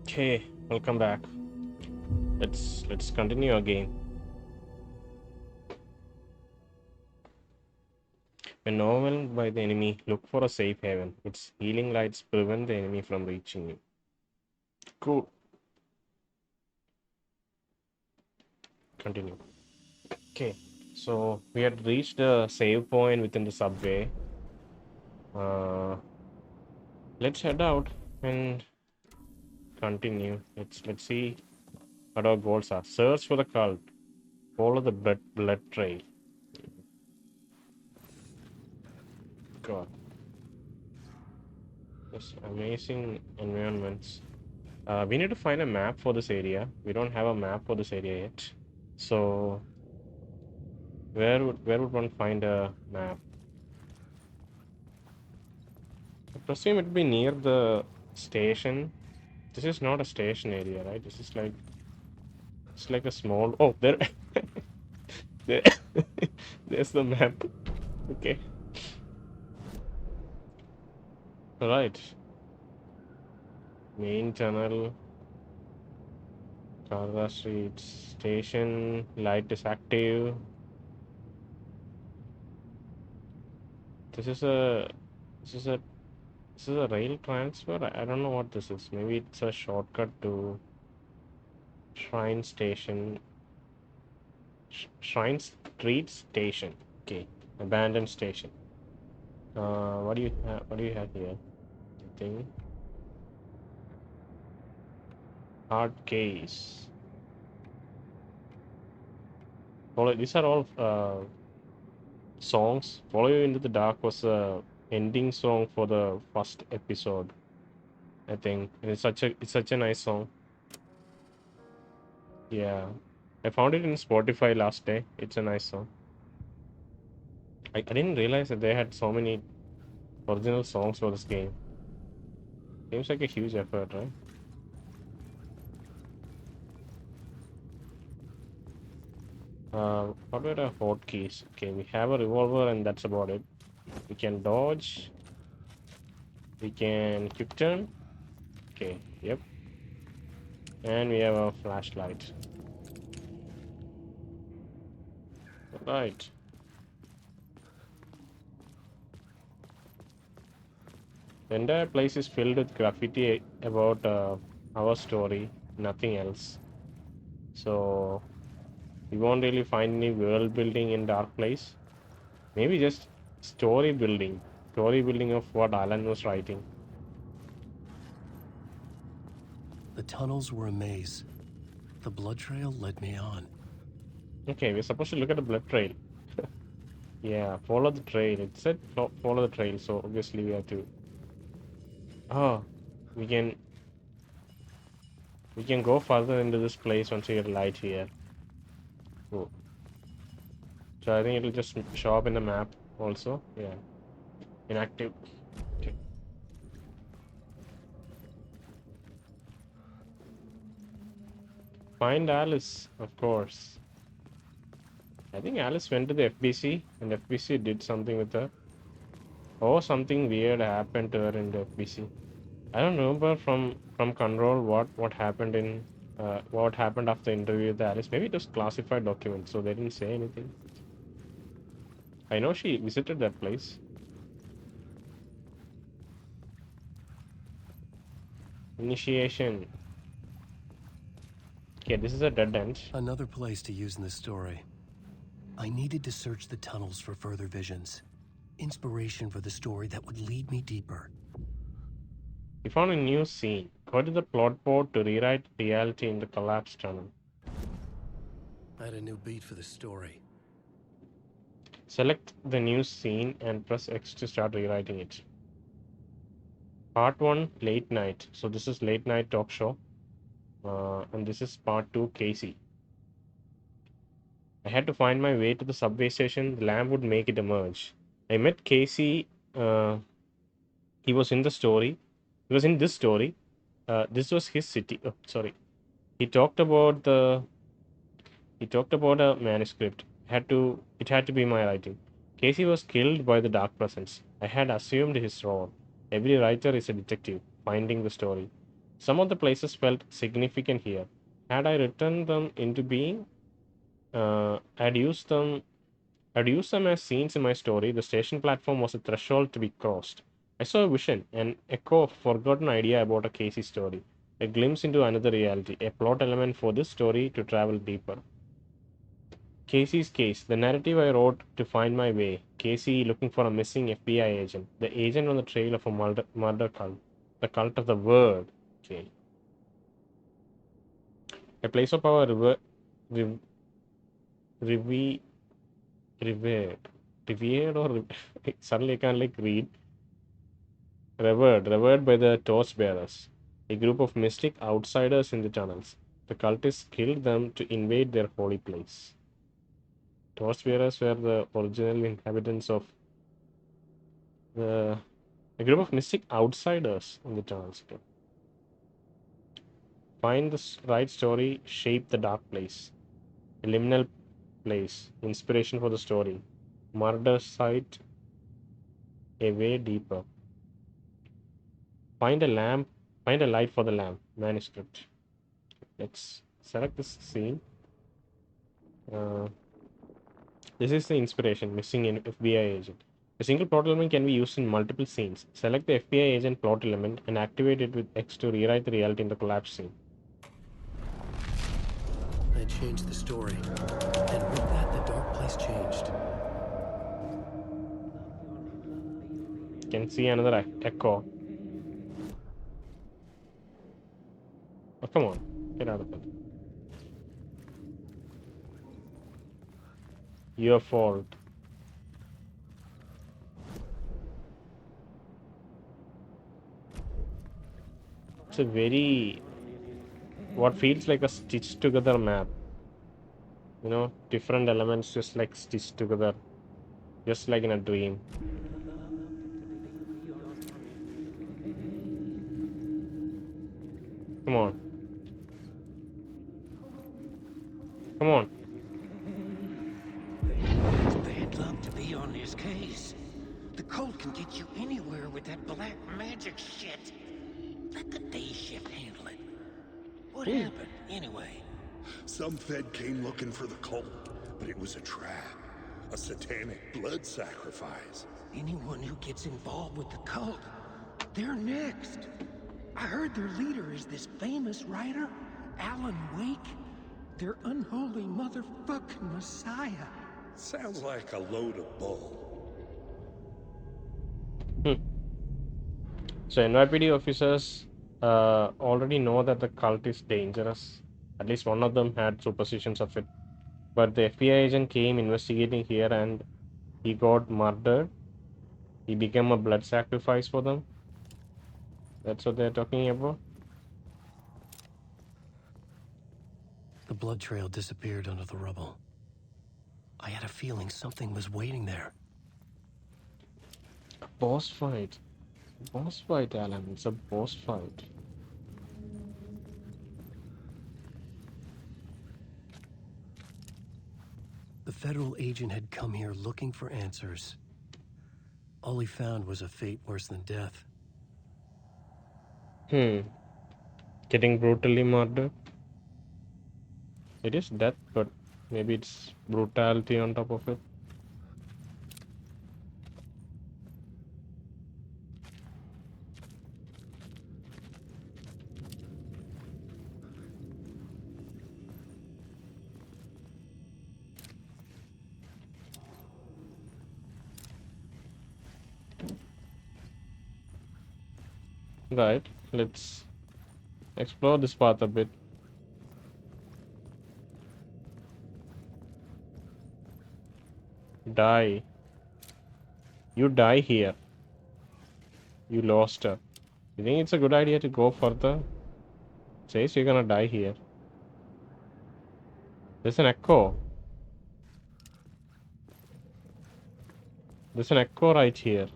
Okay, welcome back. Let's continue our game. When overwhelmed by the enemy, look for a safe haven. Its healing lights prevent the enemy from reaching you. Cool. Continue. Okay, so we had reached a save point within the subway. Uh, let's head out and continue. Let's see what our goals are. Search for the cult. Follow the blood trail. God, this amazing environments. We need to find a map for this area. We don't have a map for this area yet. So where would one find a map? I presume it would be near the station. This is not a station area, right? This is like it's like a small. Oh, there, there there's the map. Okay, right. Main tunnel, Karga Street station. Light is active. This is a this is a this is a rail transfer. I don't know what this is. Maybe it's a shortcut to Shrine Station. Shrine Street Station. Okay, abandoned station. What do you have? What do you have here? Thing. Hard case. Follow. These are all songs. Follow You Into the Dark was the ending song for the first episode. I think and it's such a nice song. Yeah, I found it in Spotify last day. It's a nice song. I didn't realize that they had so many original songs for this game. Seems like a huge effort, right? What were the hotkeys? Okay, we have a revolver and that's about it. We can dodge. We can quick turn. Okay, yep. And we have a flashlight. Right. The entire place is filled with graffiti about our story, nothing else. So we won't really find any world building in Dark Place. Maybe just story building. Story building of what Alan was writing. The tunnels were a maze. The blood trail led me on. Okay, we're supposed to look at the blood trail. Yeah, follow the trail. It said follow the trail, so obviously we have to. Oh, we can we can go further into this place once we get light here. Cool. So I think it'll just show up in the map also. Yeah, inactive. Okay. Find Alice, of course. I think Alice went to the FBC and FBC did something with her. Or something weird happened to her in the FBC. I don't remember from Control what happened in what happened after the interview with Alice. Maybe it was classified document, so they didn't say anything. I know she visited that place. Initiation. Okay, this is a dead end. Another place to use in the story. I needed to search the tunnels for further visions. Inspiration for the story that would lead me deeper. We found a new scene. Go to the plot board to rewrite reality in the collapsed tunnel. I had a new beat for the story. Select the new scene and press X to start rewriting it. Part 1, late night. So this is late night talk show. And this is part 2, Casey. I had to find my way to the subway station. The lamp would make it emerge. I met Casey. He was in the story. He was in this story. This was his city. Oh, sorry. He talked about the. He talked about a manuscript. It had to be my writing. Casey was killed by the dark presence. I had assumed his role. Every writer is a detective, finding the story. Some of the places felt significant here. Had I written them into being, I'd used them as scenes in my story. The station platform was a threshold to be crossed. I saw a vision, an echo of forgotten idea about a Casey story, a glimpse into another reality, a plot element for this story to travel deeper. Casey's case, the narrative I wrote to find my way. Casey looking for a missing FBI agent, the agent on the trail of a murder cult, the cult of the word. Okay. A place of power rev, rev, revered or suddenly I can't like read. Revered by the Torchbearers, a group of mystic outsiders in the tunnels. The cultists killed them to invade their holy place. Torchbearers were the original inhabitants of the a group of mystic outsiders in the tunnels. Find the right story, shape the dark place. A liminal place, inspiration for the story. Murder site, a way deeper. Find a lamp, find a light for the lamp. Manuscript. Let's select this scene. Uh, this is the inspiration, missing an FBI agent. A single plot element can be used in multiple scenes. Select the FBI agent plot element and activate it with X to rewrite the reality in the collapse scene. I changed the story, and with that, the dark place changed. Can see another echo. Oh, come on, get out of it. Your fault. It's a very, what feels like a stitched together map. You know, different elements just like stitched together, just like in a dream. Come on. Come on. It's bad luck to be on this case. The cult can get you anywhere with that black magic shit. Let the day shift handle it. What happened, anyway? Some Fed came looking for the cult, but it was a trap. A satanic blood sacrifice. Anyone who gets involved with the cult, they're next. I heard their leader is this famous writer, Alan Wake. Their unholy motherfucking messiah. Sounds like a load of bull. So NYPD officers already know that the cult is dangerous. At least one of them had superstitions of it. But the FBI agent came investigating here and he got murdered. He became a blood sacrifice for them. That's what they're talking about. The blood trail disappeared under the rubble. I had a feeling something was waiting there. A boss fight. Boss fight, Alan. It's a boss fight. The federal agent had come here looking for answers. All he found was a fate worse than death. Getting brutally murdered. It is death, but maybe it's brutality on top of it. Right, let's explore this path a bit. Die. You die here. You lost her. You think it's a good idea to go further? It says you're gonna die here. There's an echo. There's an echo right here.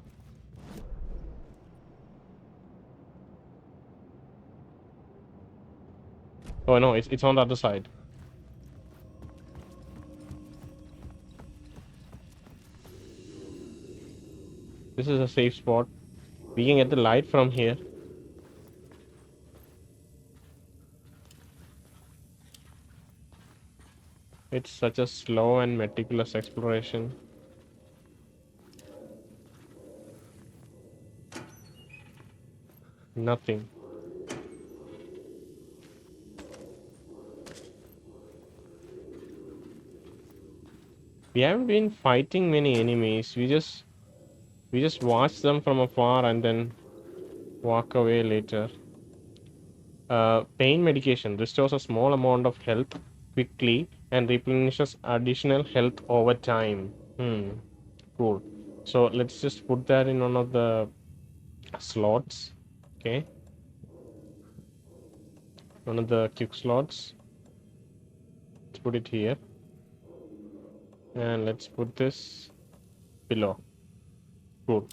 Oh no, it's on the other side. This is a safe spot. We can get the light from here. It's such a slow and meticulous exploration. Nothing. We haven't been fighting many enemies. We just watch them from afar and then walk away later. Pain medication restores a small amount of health quickly and replenishes additional health over time. Cool. So let's just put that in one of the slots. Okay. One of the quick slots. Let's put it here. And let's put this below. Cool.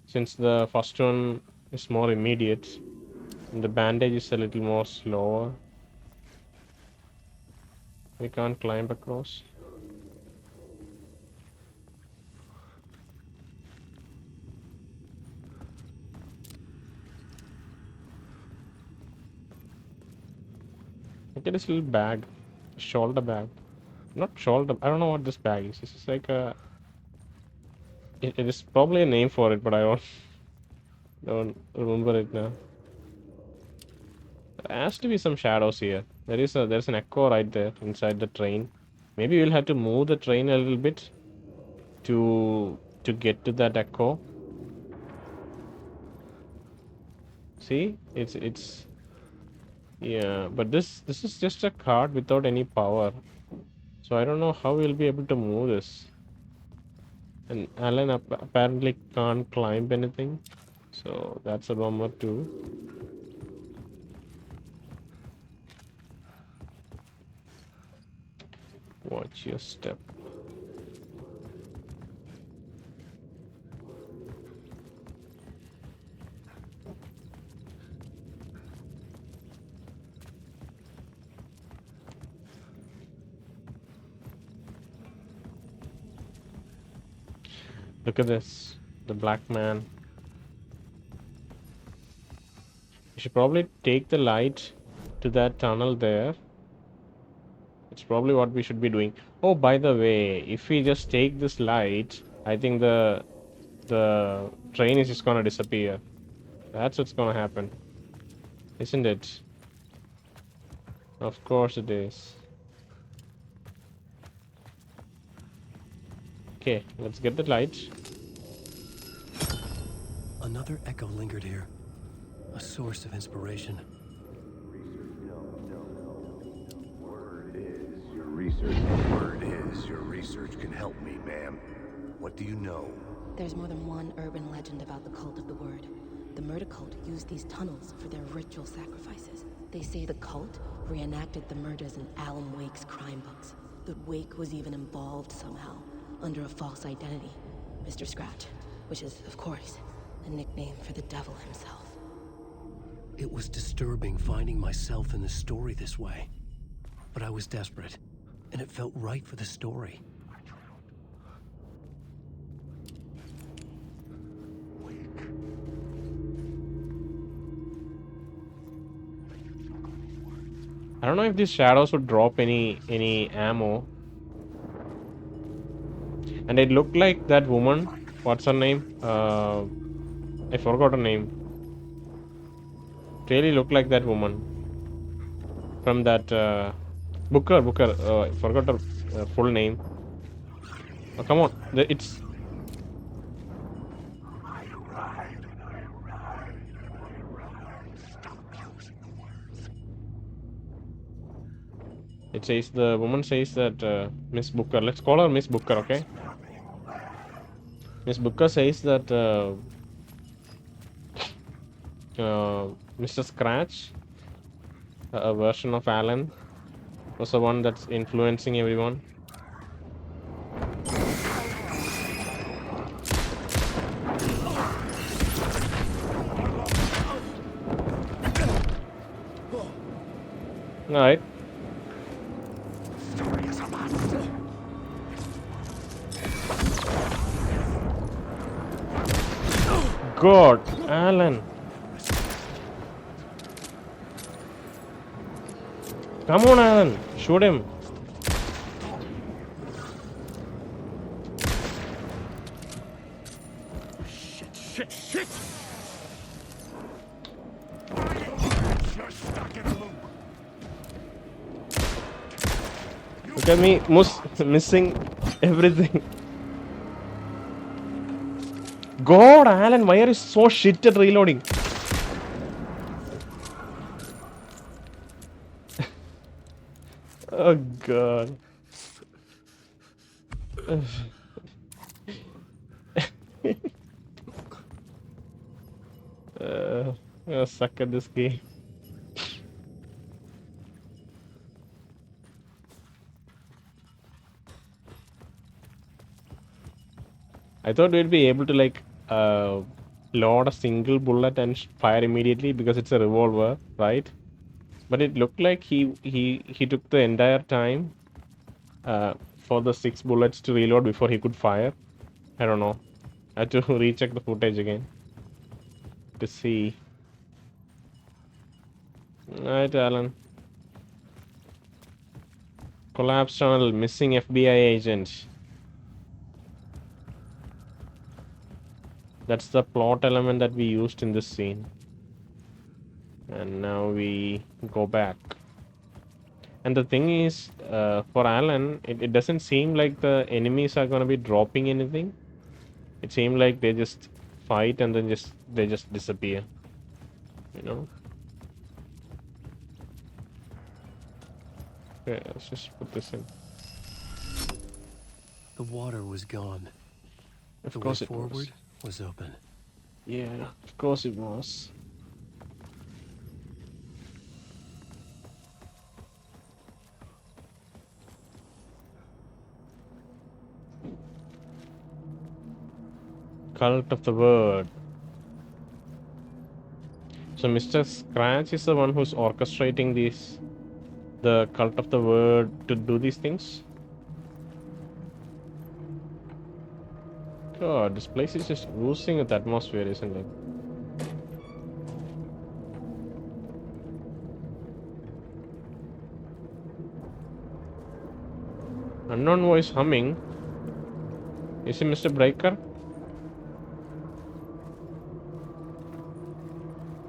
Since the first one is more immediate, and the bandage is a little more slower. We can't climb across. Look at this little bag. Shoulder bag. Not shoulder. I don't know what this bag is. This is like a... It is probably a name for it, but I don't remember it now. There has to be some shadows here. There's an echo right there inside the train. Maybe we'll have to move the train a little bit to get to that echo. See? It's yeah, but this is just a card without any power. So I don't know how we'll be able to move this. And Alan apparently can't climb anything. So that's a bummer too. Watch your step. Look at this. The black man. We should probably take the light to that tunnel there. It's probably what we should be doing. Oh, by the way, if we just take this light, I think the train is just gonna disappear. That's what's gonna happen. Isn't it? Of course it is. Okay, let's get the light. Another echo lingered here. A source of inspiration. Word is your research can help me, ma'am. What do you know? There's more than one urban legend about the cult of the word. The murder cult used these tunnels for their ritual sacrifices. They say the cult reenacted the murders in Alan Wake's crime books. That Wake was even involved somehow, under a false identity, Mr. Scratch, which is, of course, a nickname for the devil himself. It was disturbing finding myself in the story this way. But I was desperate, and it felt right for the story. I don't know if these shadows would drop any ammo. And it looked like that woman. What's her name? I forgot her name. It really looked like that woman from that Booker. I forgot her full name. Oh, come on, it's. It says the woman says that Miss Booker. Let's call her Miss Booker, okay? Miss Booker says that Mr. Scratch, a version of Alan, was the one that's influencing everyone. Alright. God, Alan. Come on, Alan. Shoot him. You're stuck in a loop. Look at me missing everything. God, Alan, why are you so shit at reloading? Oh God. I suck at this game. I thought we'd be able to like load a single bullet and fire immediately because it's a revolver, right? But it looked like he took the entire time for the 6 bullets to reload before he could fire. I don't know. I had to recheck the footage again to see. Right, Alan. Collapse tunnel, missing FBI agent. That's the plot element that we used in this scene. And now we go back. And the thing is, for Alan, it doesn't seem like the enemies are gonna be dropping anything. It seemed like they just fight and then they just disappear. You know? Okay, let's just put this in. The water was gone. Of The way course it forward was open. Yeah, of course it was. Cult of the Word. So Mr. Scratch is the one who's orchestrating the Cult of the Word to do these things? God, this place is just oozing with atmosphere, isn't it? Unknown voice humming. Is it Mr. Breaker?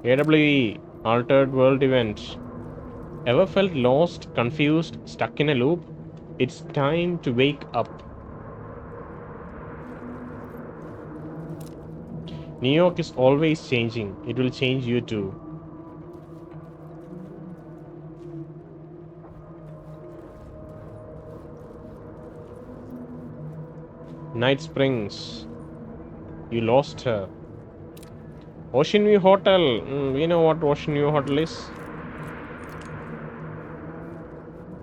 AWE, Altered World Event. Ever felt lost, confused, stuck in a loop? It's time to wake up. New York is always changing. It will change you too. Night Springs. You lost her. Oceanview Hotel. We know what Oceanview Hotel is.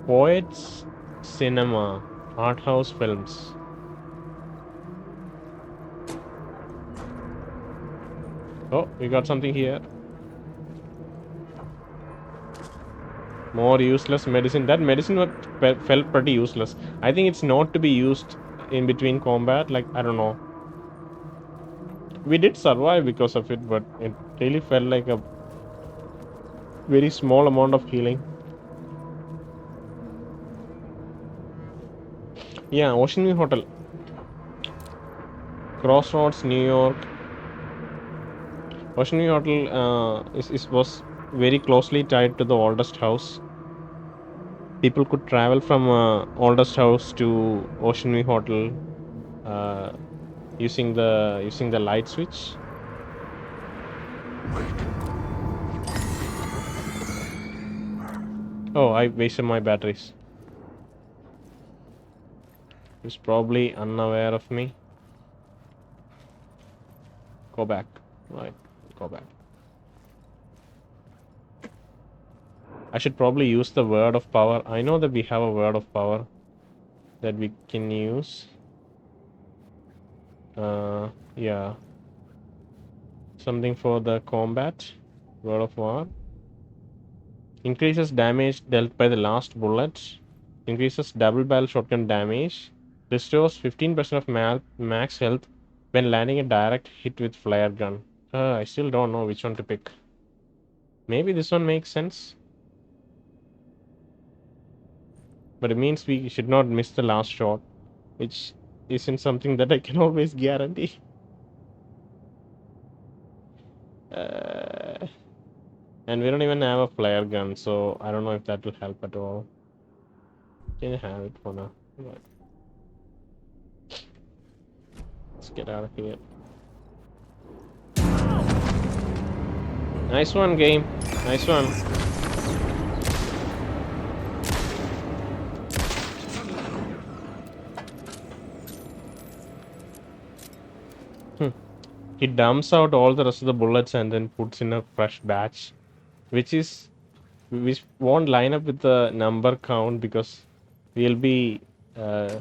Poets Cinema. Art house films. Oh, we got something here. More useless medicine. That medicine felt pretty useless. I think it's not to be used in between combat. Like, I don't know. We did survive because of it, but it really felt like a very small amount of healing. Yeah, Oceanview Hotel. Crossroads, New York. Oceanview Hotel was very closely tied to the oldest house. People could travel from oldest house to Oceanview Hotel using the light switch. Oh, I wasted my batteries. He's probably unaware of me. Go back. Right, go back. I should probably use the word of power. I know that we have a word of power that we can use. Yeah. Something for the combat. Word of war. Increases damage dealt by the last bullet. Increases double barrel shotgun damage. Restores 15% of max health when landing a direct hit with flare gun. I still don't know which one to pick. Maybe this one makes sense. But it means we should not miss the last shot, which isn't something that I can always guarantee. And we don't even have a flare gun, so I don't know if that will help at all. Can you have it for now? Right. Let's get out of here. Nice one, game. Nice one. He dumps out all the rest of the bullets and then puts in a fresh batch, which won't line up with the number count because we'll be uh,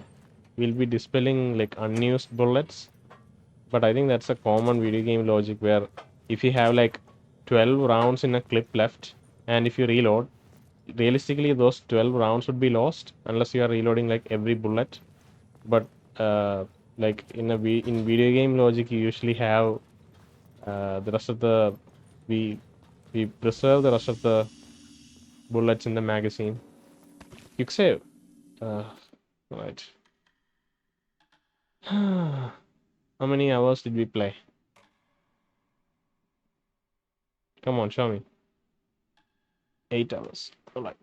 dispelling like unused bullets. But I think that's a common video game logic where if you have like 12 rounds in a clip left and if you reload, realistically those 12 rounds would be lost unless you are reloading like every bullet. But like in video game logic, you usually have the rest of the we preserve the rest of the bullets in the magazine. Quick save. Right. How many hours did we play? Come on, show me. 8 hours. All right.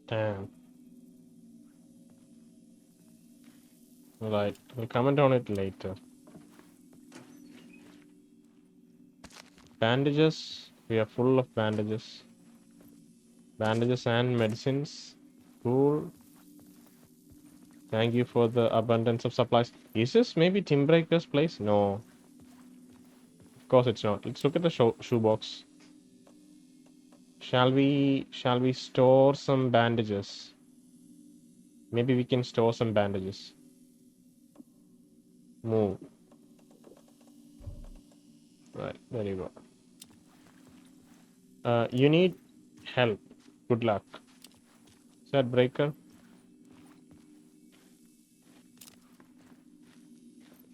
Damn. Right. We'll comment on it later. Bandages. We are full of bandages. Bandages and medicines. Cool. Thank you for the abundance of supplies. Is this maybe Tim Breaker's place? No. Of course it's not. Let's look at the shoebox. Shall we store some bandages? Maybe we can store some bandages. Move. Right, there you go. You need help. Good luck. Is that Breaker?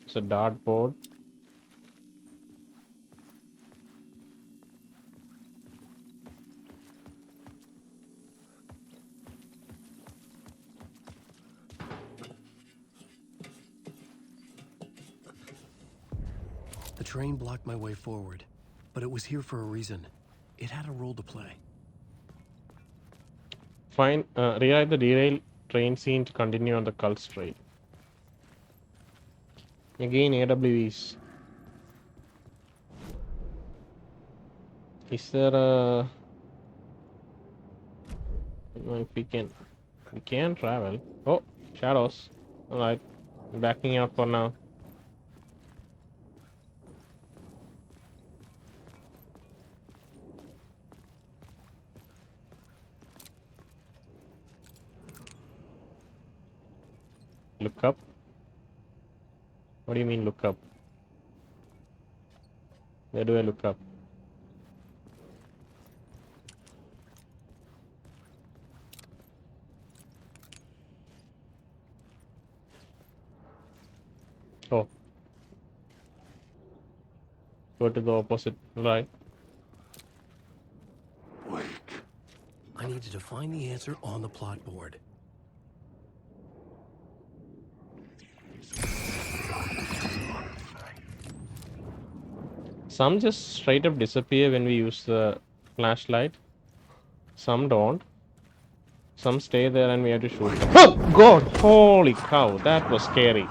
It's a dartboard. The train blocked my way forward, but it was here for a reason. It had a role to play. Fine. Rewrite the derailed train scene to continue on the cult trail. Again, AWEs. Is there a... I don't know if we can travel. Oh, shadows. Alright. Backing out for now. Look up. What do you mean look up? Where do I look up? Oh. Go to the opposite. Right. Wait. I needed to find the answer on the plot board. Some just straight up disappear when we use the flashlight. Some don't. Some stay there and we have to shoot them. Oh god! Holy cow, that was scary.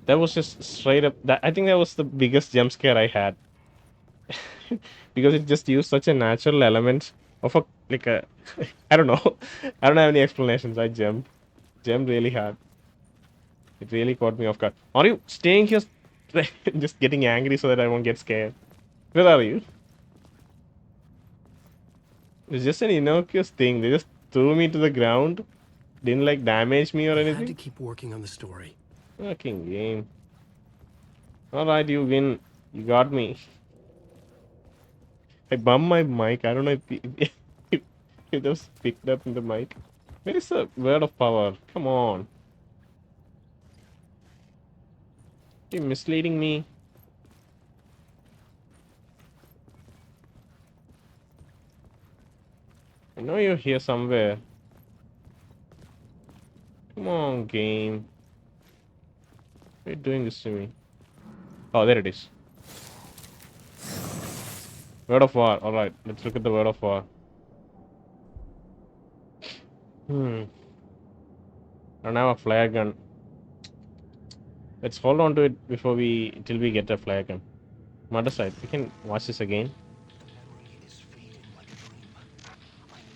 That was just straight up. I think that was the biggest jump scare I had. Because it just used such a natural element of a I don't know. I don't have any explanations. I jumped really hard. It really caught me off guard. Are you staying here just getting angry so that I won't get scared? Where are you? It's just an innocuous thing. They just threw me to the ground. Didn't like damage me or I had to anything. keep working on the story. Fucking game. Alright, you win. You got me. I bumped my mic. I don't know if it was picked up in the mic. Where is the word of power? Come on. You're misleading me. I know you're here somewhere. Come on, game. Why are you doing this to me? Oh, there it is. Word of war. Alright, let's look at the word of war. I don't have a flare gun. Let's hold on to it till we get a flare gun. Mother side. We can watch this again. The memory is fading like a dream. I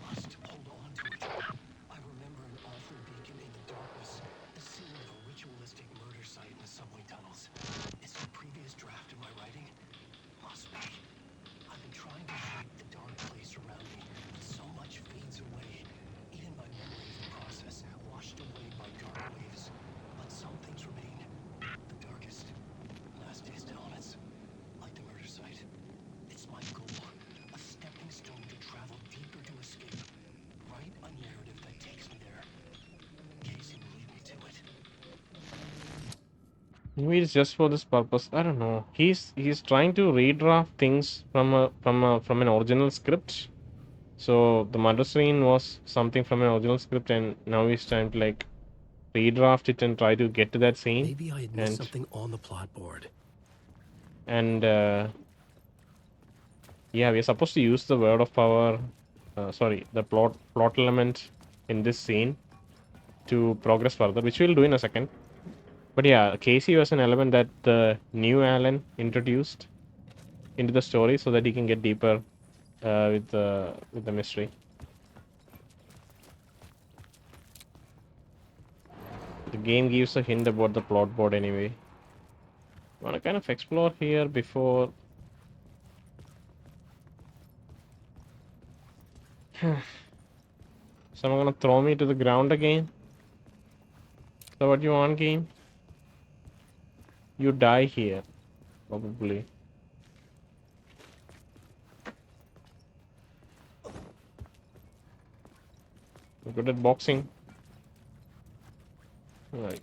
must hold on to it. I remember an awful beacon in the darkness, the scene of a ritualistic murder site in the subway tunnels. Is it a previous draft of my writing? Must be. I've been trying to shape the dark place around me, but so much fades away. Even my memory of the process washed away by dark waves. But some things remain. The darkest, nastiest elements. Like the murder site. It's my goal. A stepping stone to travel deeper to escape. Write a narrative that takes me there. Casey will lead me to it. Maybe it's just for this purpose. I don't know. He's trying to redraft things from an original script. So the murder scene was something from an original script, and now he's trying to like redraft it and try to get to that scene. Maybe I had missed something on the plot board. And yeah, we're supposed to use the word of power. The plot element in this scene to progress further, which we'll do in a second. But yeah, Casey was an element that the new Alan introduced into the story so that he can get deeper with the mystery. The game gives a hint about the plot board anyway. I want to kind of explore here before. Someone gonna throw me to the ground again? Is that what you want, game? You die here, probably. You're good at boxing. Right.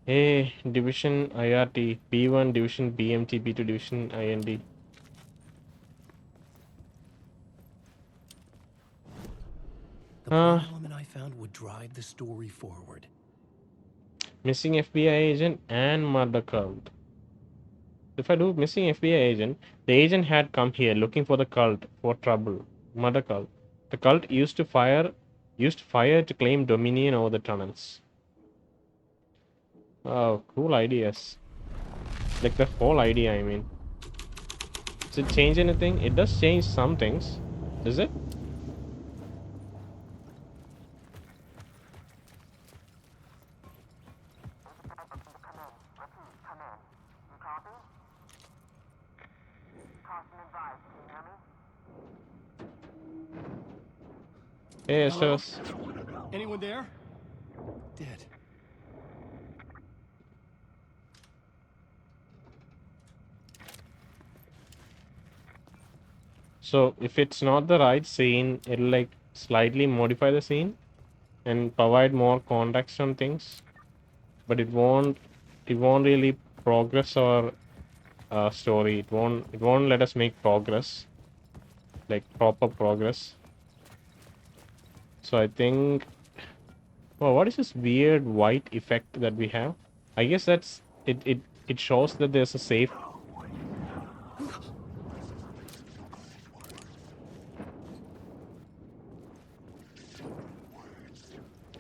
Hey, division IRT, B1 division BMT, B2 division IND. The plot element I found would drive the story forward. Missing FBI agent and murder cult. If I do missing FBI agent, the agent had come here looking for the cult for trouble. Murder cult. The cult used fire to claim dominion over the tunnels. Oh, cool ideas. Like the whole idea, I mean. Does it change anything? It does change some things. Does it? Hey, Estevez. Anyone there? Dead. So if it's not the right scene, it'll like slightly modify the scene and provide more context on things, but it won't really progress our story. It won't let us make progress, like proper progress. So I think, oh, what is this weird white effect that we have? I guess that's it. It shows that there's a safe.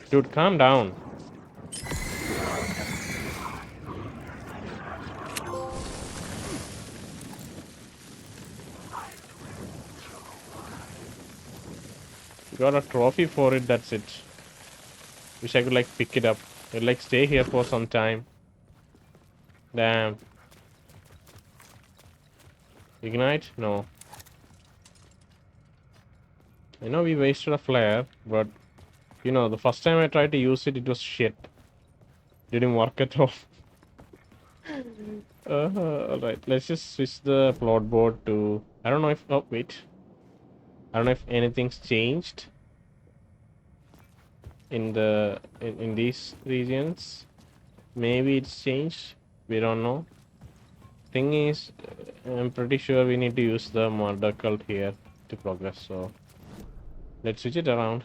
Dude, calm down. Got a trophy for it, that's it. Wish I could like pick it up. I'd like stay here for some time. Damn. Ignite? No. I know we wasted a flare, but you know, the first time I tried to use it, it was shit. Didn't work at all. Alright, let's just switch the plot board to... I don't know if... Oh, wait. I don't know if anything's changed in in these regions. Maybe it's changed. We don't know. Thing is, I'm pretty sure we need to use the murder cult here to progress. So let's switch it around.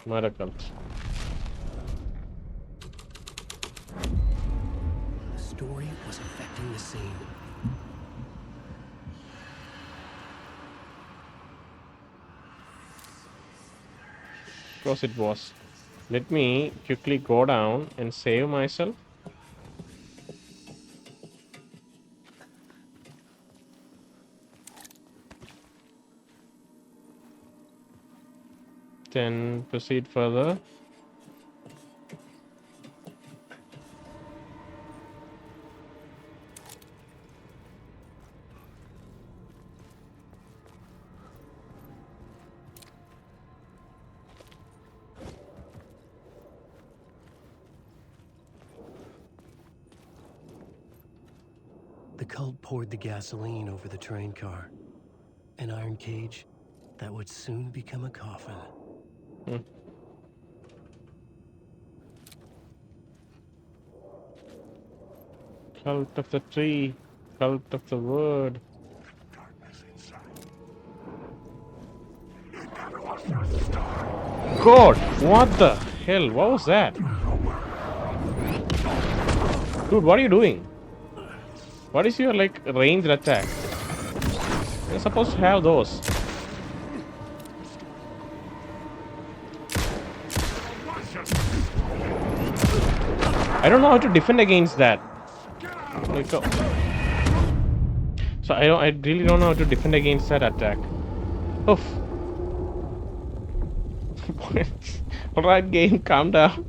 Murder cult. The story was affecting the scene. Of course it was. Let me quickly go down and save myself. Then proceed further. The cult poured the gasoline over the train car. An iron cage that would soon become a coffin. Cult of the tree. Cult of the word. God, what the hell? What was that? Dude, what are you doing? What is your like ranged attack? You're supposed to have those. I don't know how to defend against that. Like, so I really don't know how to defend against that attack. Oof. Alright, game, calm down.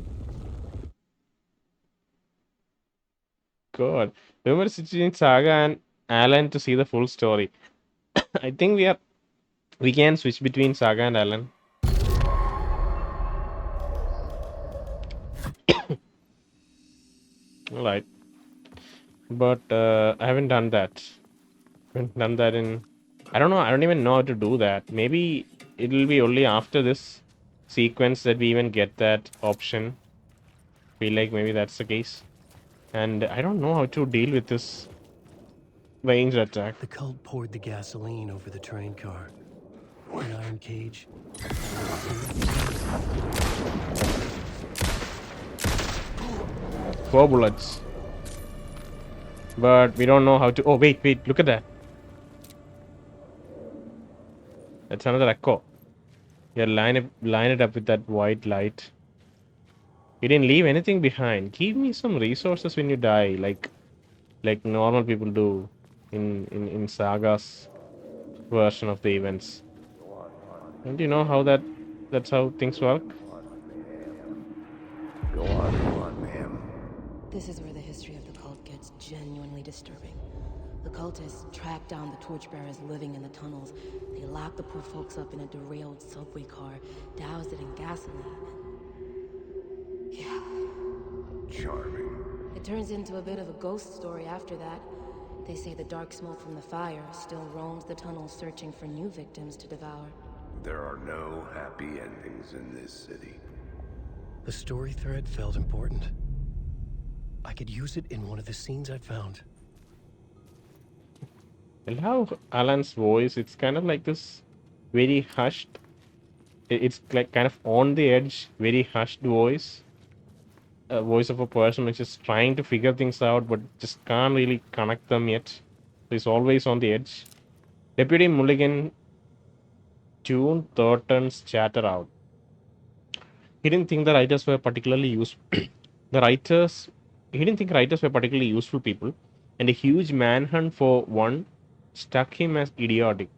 God. Remember switching Saga and Alan to see the full story. I think we can switch between Saga and Alan. Alright. But I haven't done that. I don't know, I don't even know how to do that. Maybe it'll be only after this sequence that we even get that option. Feel like maybe that's the case. And I don't know how to deal with this range attack. The cult poured the gasoline over the train car. An iron cage. 4 bullets. But we don't know how to... Oh, wait, look at that. That's another echo. Yeah, line it up with that white light. You didn't leave anything behind. Give me some resources when you die, like normal people do in Saga's version of the events. Don't you know how that's how things work? Go on, ma'am. This is where the history of the cult gets genuinely disturbing. The cultists tracked down the Torchbearers living in the tunnels. They locked the poor folks up in a derailed subway car, doused it in gasoline. Yeah. Charming. It turns into a bit of a ghost story after that. They say the dark smoke from the fire still roams the tunnels searching for new victims to devour. There are no happy endings in this city. The story thread felt important. I could use it in one of the scenes I found. I love Alan's voice. It's kind of like this very hushed. It's like kind of on the edge, very hushed voice. A voice of a person which is trying to figure things out but just can't really connect them yet. So he's always on the edge. Deputy Mulligan tuned Thornton's chatter out. He didn't think the writers were particularly useful. He didn't think writers were particularly useful people, and a huge manhunt for one struck him as idiotic.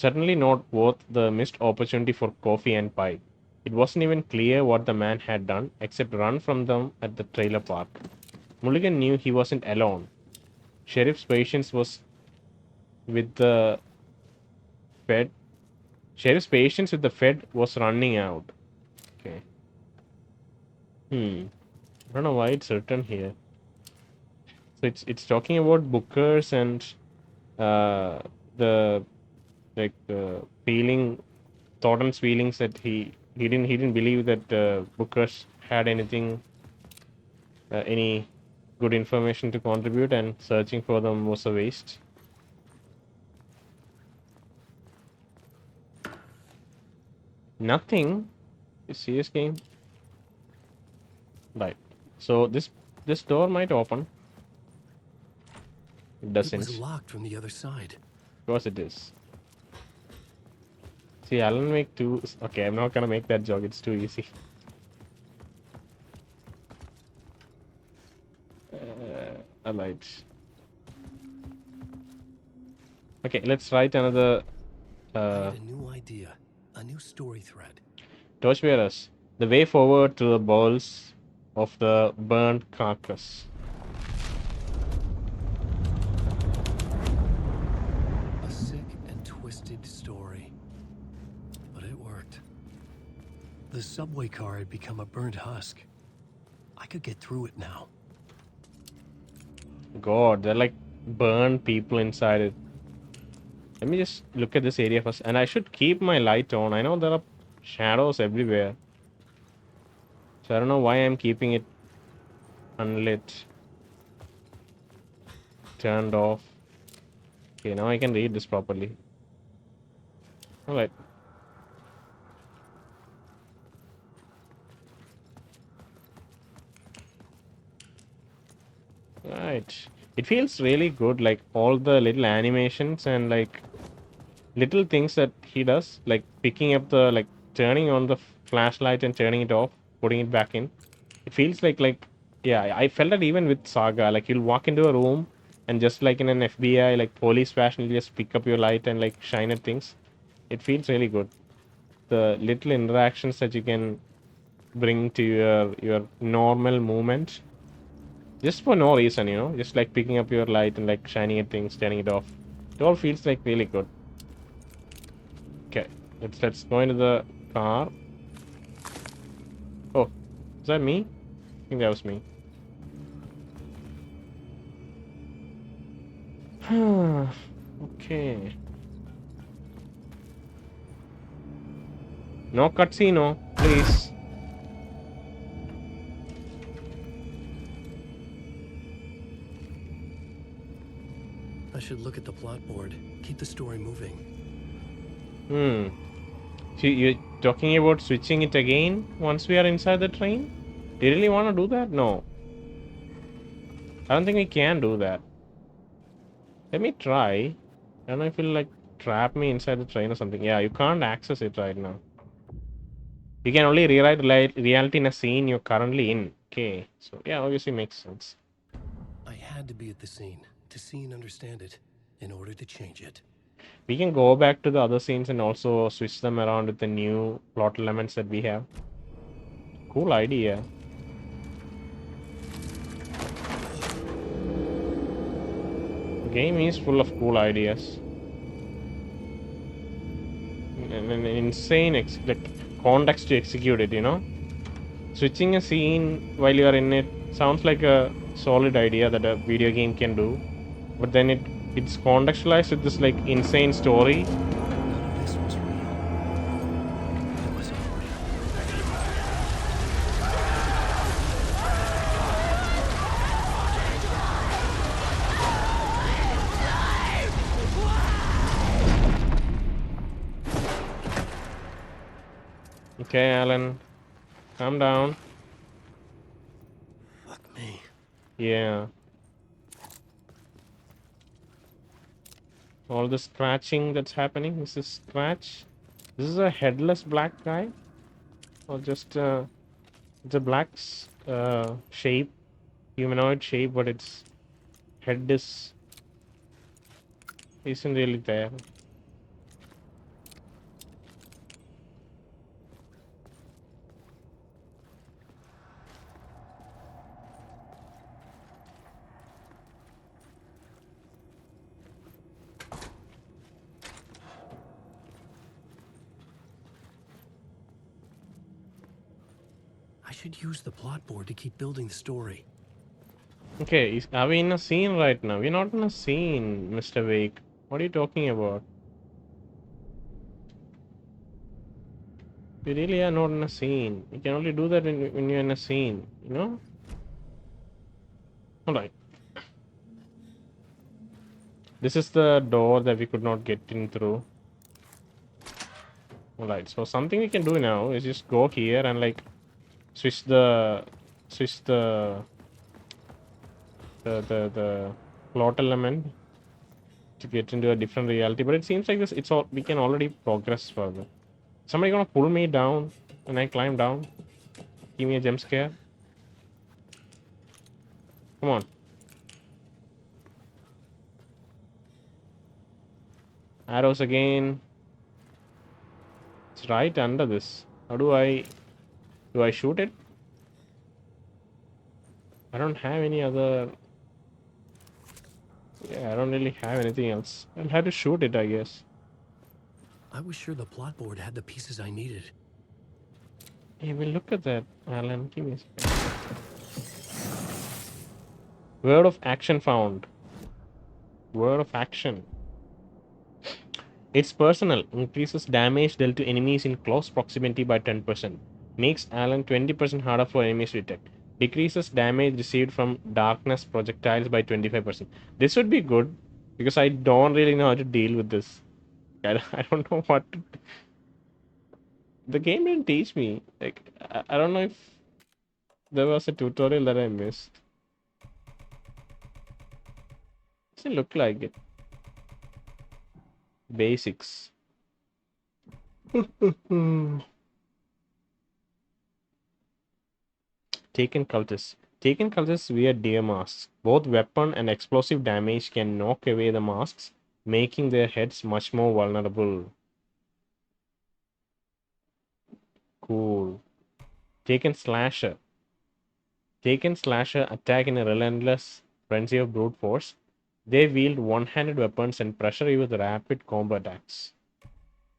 Certainly not worth the missed opportunity for coffee and pie. It wasn't even clear what the man had done, except run from them at the trailer park. Mulligan knew he wasn't alone. Sheriff's patience was with the Fed. Sheriff's patience with the Fed was running out. Okay. I don't know why it's written here. So it's talking about Booker's and uh, the feeling, Thornton's feelings that he didn't believe that Booker's had anything, any good information to contribute, and searching for them was a waste. Nothing. A serious game. Right. So this door might open. It It doesn't. was locked from the other side. Of course it is. See, Alan Wake 2. Okay, I'm not gonna make that joke. It's too easy. Alright. Okay, let's write another I had a new idea, a new story thread. Torchbearers. The way forward to the balls of the burnt carcass. A sick and twisted story. But it worked. The subway car had become a burnt husk. I could get through it now. God, they're like burnt people inside it. Let me just look at this area first. And I should keep my light on. I know there are shadows everywhere. So I don't know why I'm keeping it unlit. Turned off. Okay, now I can read this properly. Alright. Right. It feels really good, like all the little animations and like little things that he does, like picking up the, like turning on the flashlight and turning it off, putting it back in. It feels like yeah, I felt that even with Saga, like you'll walk into a room and just like in an FBI like police fashion, you just pick up your light and like shine at things. It feels really good. The little interactions that you can bring to your normal movement, just for no reason, you know, just like picking up your light and like shining at things, turning it off. It all feels like really good. Okay, let's go into the car. Oh, is that me? I think that was me. Okay. No cutscene, please. I should look at the plot board, keep the story moving. So you're talking about switching it again once we are inside the train? Do you really want to do that? No. I don't think we can do that. Let me try. I don't know if it'll like trap me inside the train or something. Yeah, you can't access it right now. You can only rewrite reality in a scene you're currently in. Okay, so yeah, obviously makes sense. I had to be at the scene to see and understand it in order to change it. We can go back to the other scenes and also switch them around with the new plot elements that we have. Cool idea. The game is full of cool ideas. And an insane like context to execute it, you know? Switching a scene while you are in it sounds like a solid idea that a video game can do. But then it's contextualized with this like insane story. None of this was real. It was all real. Okay, Alan. Calm down. Fuck me. Yeah. All the scratching that's happening. This is scratch. This is a headless black guy, or just it's a black shape, humanoid shape, but its head isn't really there. I should use the plot board to keep building the story. Okay, are we in a scene right now? We're not in a scene, Mr. Wake. What are you talking about? We really are not in a scene. You can only do that when you're in a scene, you know? Alright. This is the door that we could not get in through. Alright, so something we can do now is just go here and like switch the the plot element to get into a different reality. But it seems like this it's all we can already progress further. Somebody gonna pull me down when I climb down? Give me a jump scare. Come on. Arrows again. It's right under this. How do I shoot it? I don't have any other. Yeah, I don't really have anything else. I'll have to shoot it, I guess. I was sure the plot board had the pieces I needed. Hey, we'll look at that, Alan. Give me a second. Word of action found. Word of action. It's personal. Increases damage dealt to enemies in close proximity by 10%. Makes Alan 20% harder for enemies to detect. Decreases damage received from darkness projectiles by 25%. This would be good because I don't really know how to deal with this. I don't know what to... The game didn't teach me. Like, I don't know if there was a tutorial that I missed. Doesn't look like it. Basics. Taken cultists. Taken cultists wear deer masks. Both weapon and explosive damage can knock away the masks, making their heads much more vulnerable. Cool. Taken slasher. Taken slasher attack in a relentless frenzy of brute force. They wield one-handed weapons and pressure you with rapid combo attacks.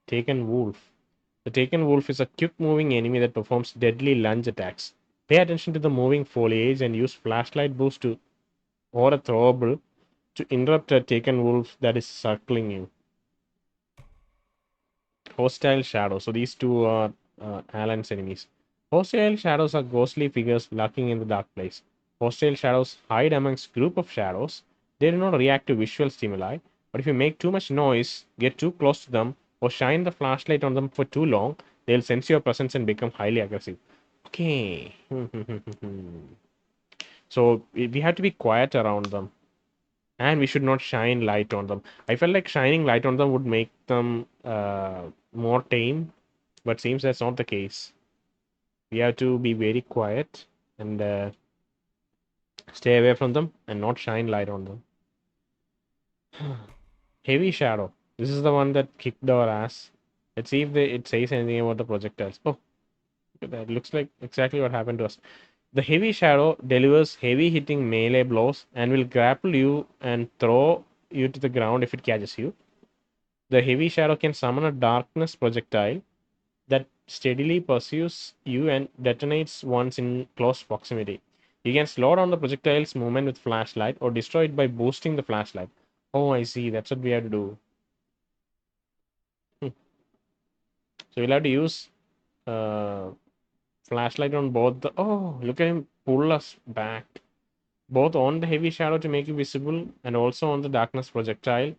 Taken wolf. The Taken wolf is a quick-moving enemy that performs deadly lunge attacks. Pay attention to the moving foliage and use flashlight boost to or a throwable to interrupt a Taken wolf that is circling you. Hostile shadows. So these two are Alan's enemies. Hostile shadows are ghostly figures lurking in the dark place. Hostile shadows hide amongst group of shadows. They do not react to visual stimuli, but if you make too much noise, get too close to them, or shine the flashlight on them for too long, they'll sense your presence and become highly aggressive. Okay. So we have to be quiet around them. And we should not shine light on them. I felt like shining light on them would make them more tame, but seems that's not the case. We have to be very quiet and stay away from them and not shine light on them. Heavy shadow. This is the one that kicked our ass. Let's see if it says anything about the projectiles. Oh, look at that. Looks like exactly what happened to us. The heavy shadow delivers heavy hitting melee blows and will grapple you and throw you to the ground if it catches you. The heavy shadow can summon a darkness projectile that steadily pursues you and detonates once in close proximity. You can slow down the projectile's movement with flashlight or destroy it by boosting the flashlight. Oh, I see. That's what we have to do. So we'll have to use flashlight on both the... Oh, look at him pull us back. Both on the heavy shadow to make it visible and also on the darkness projectile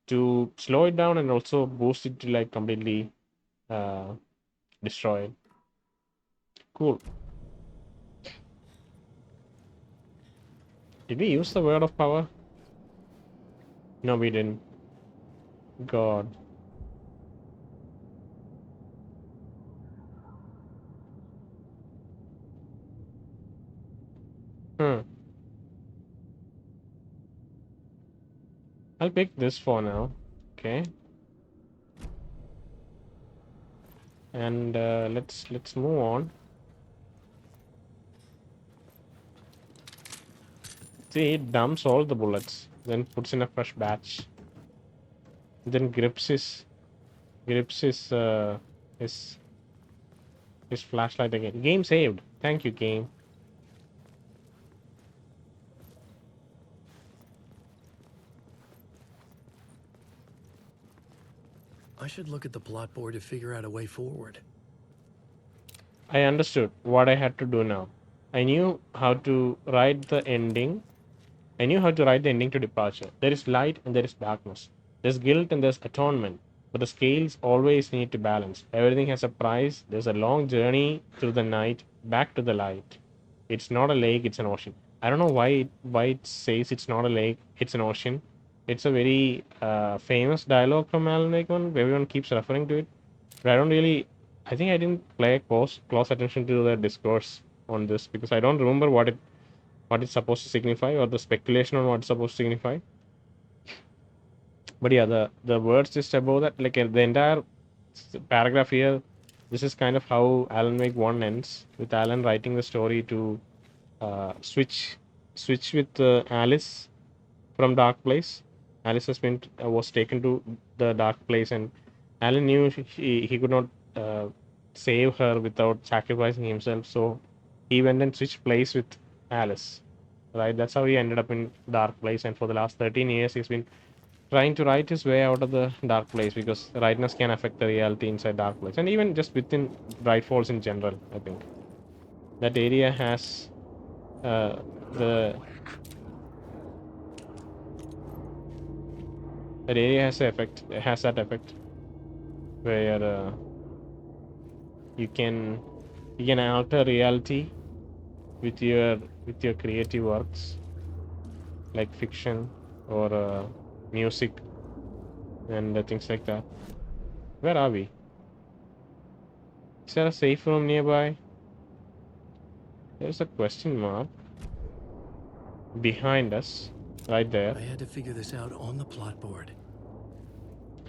to slow it down and also boost it to like completely destroy it. Cool. Did we use the word of power? No, we didn't. God. I'll pick this for now. Okay. And let's move on. See, it dumps all the bullets, then puts in a fresh batch. Then grips his His flashlight again. Game saved. Thank you, game. I should look at the plot board to figure out a way forward. I understood what I had to do now. I knew how to write the ending. I knew how to write the ending to departure. There is light and there is darkness. There's guilt and there's atonement. But the scales always need to balance. Everything has a price. There's a long journey through the night back to the light. It's not a lake, it's an ocean. I don't know why it says it's not a lake, it's an ocean. It's a very famous dialogue from Alan Wake 1. Everyone keeps referring to it. But I think I didn't pay close attention to the discourse on this because I don't remember what it's supposed to signify or the speculation on what it's supposed to signify. But yeah, the words just above that, like the entire paragraph here, this is kind of how Alan Wake 1 ends, with Alan writing the story to switch with Alice from Dark Place. Alice was taken to the Dark Place, and Alan knew he could not save her without sacrificing himself, so he went and switched place with Alice. Right, that's how he ended up in Dark Place, and for the last 13 years he's been trying to write his way out of the Dark Place, because rightness can affect the reality inside Dark Place, and even just within Bright Falls in general. I think that area has that area has that effect where you can alter reality with your creative works like fiction or music and things like that. Where are we? Is there a safe room nearby? There's a question mark behind us, right there. I had to figure this out on the plot board.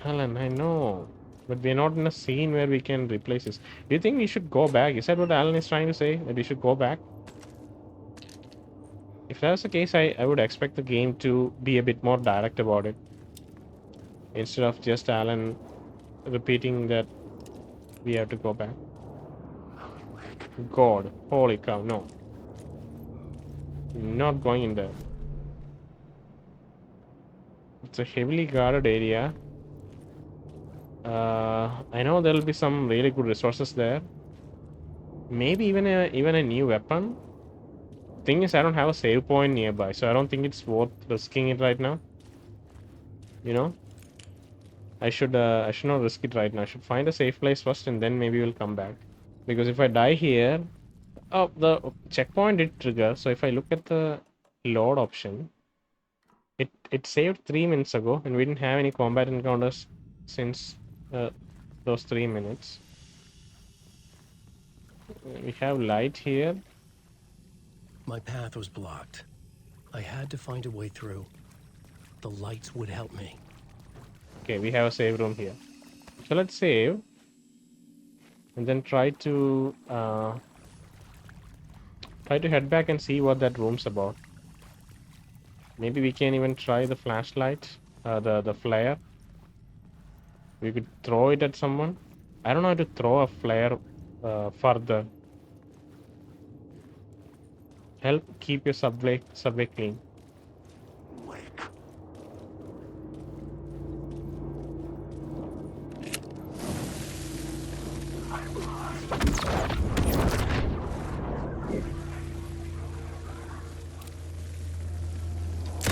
Alan, I know, but we're not in a scene where we can replace this. Do you think we should go back? Is that what Alan is trying to say? That we should go back? If that's the case, I would expect the game to be a bit more direct about it, instead of just Alan repeating that we have to go back. God, holy cow, no. Not going in there. It's a heavily guarded area. I know there'll be some really good resources there. Maybe even a new weapon. Thing is, I don't have a save point nearby, so I don't think it's worth risking it right now. You know, I should not risk it right now. I should find a safe place first, and then maybe we'll come back. Because if I die here, oh, the checkpoint did trigger. So if I look at the load option, it saved 3 minutes ago, and we didn't have any combat encounters since those 3 minutes. We have light here. My path was blocked. I had to find a way through. The lights would help me. Okay, we have a save room here. So let's save. And then try to head back and see what that room's about. Maybe we can even try the flashlight, the flare. We could throw it at someone. I don't know how to throw a flare further. Help keep your subway clean.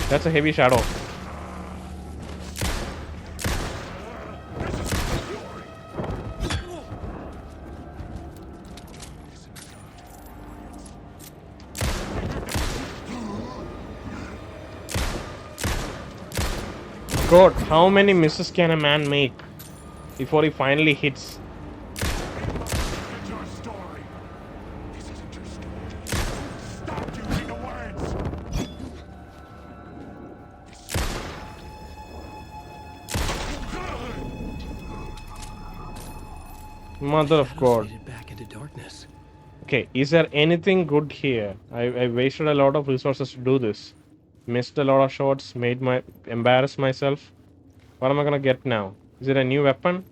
That's a heavy shadow. God, how many misses can a man make before he finally hits? Your story. This isn't your story. Stop using the words. Mother of God. Faded back into darkness. Okay, is there anything good here? I wasted a lot of resources to do this. Missed a lot of shots, embarrassed myself. What am I gonna get now? Is it a new weapon?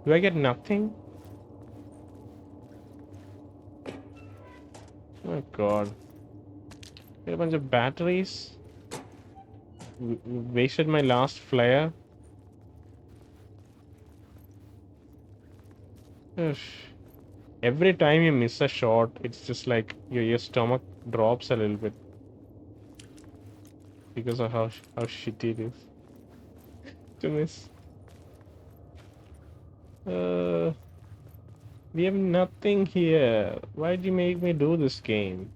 Do I get nothing? Oh my god. Get a bunch of batteries. Wasted my last flare. Ugh. Every time you miss a shot, it's just like your stomach drops a little bit because of how shitty it is to miss. We have nothing here. Why'd you make me do this game?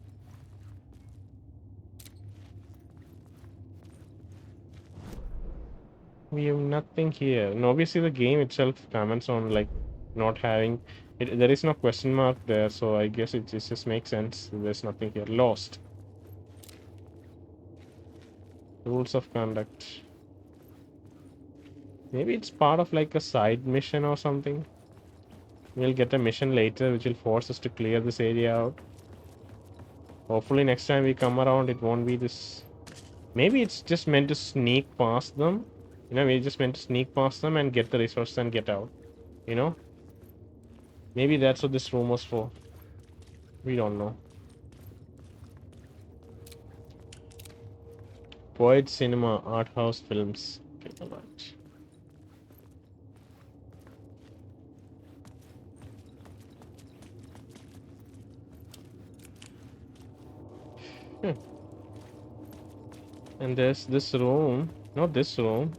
We have nothing here. And obviously the game itself comments on like not having it. There is no question mark there, so I guess it just makes sense. There's nothing here. Lost. Rules of conduct. Maybe it's part of like a side mission or something. We'll get a mission later which will force us to clear this area out. Hopefully next time we come around it won't be this. Maybe it's just meant to sneak past them. You know, we're just meant to sneak past them and get the resources and get out. You know? Maybe that's what this room was for. We don't know. Poet Cinema, Art House Films. Okay, alright. And there's this room. Not this room.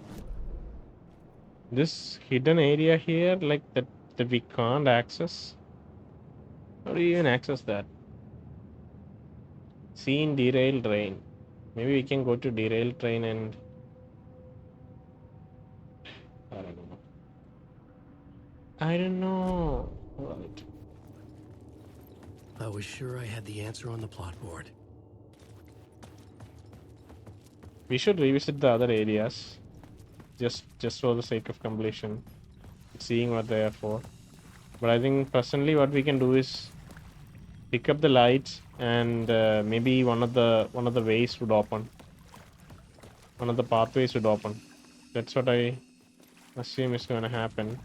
This hidden area here, like that we can't access. How do you even access that? Seen Derailed Train. Maybe we can go to Derailed Train and I don't know. I don't know. Right. I was sure I had the answer on the plot board. We should revisit the other areas. Just for the sake of completion. Seeing what they are for. But I think personally what we can do is pick up the lights and maybe one of the ways would open. One of the pathways would open. That's what I assume is going to happen.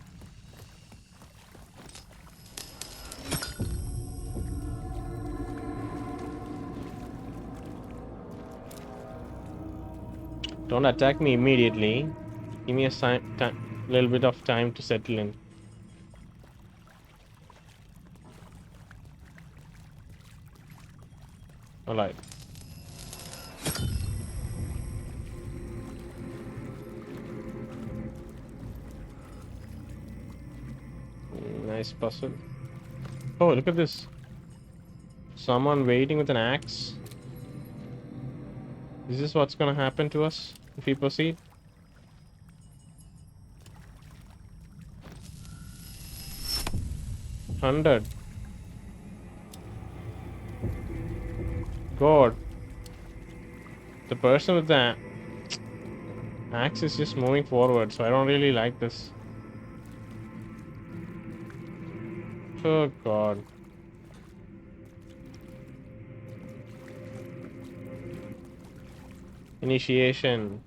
Don't attack me immediately. Give me a little bit of time to settle in. Alright. Nice puzzle. Oh, look at this. Someone waiting with an axe. Is this what's gonna happen to us if we proceed? $100. God. The person with the axe is just moving forward, so I don't really like this. Oh God. Initiation.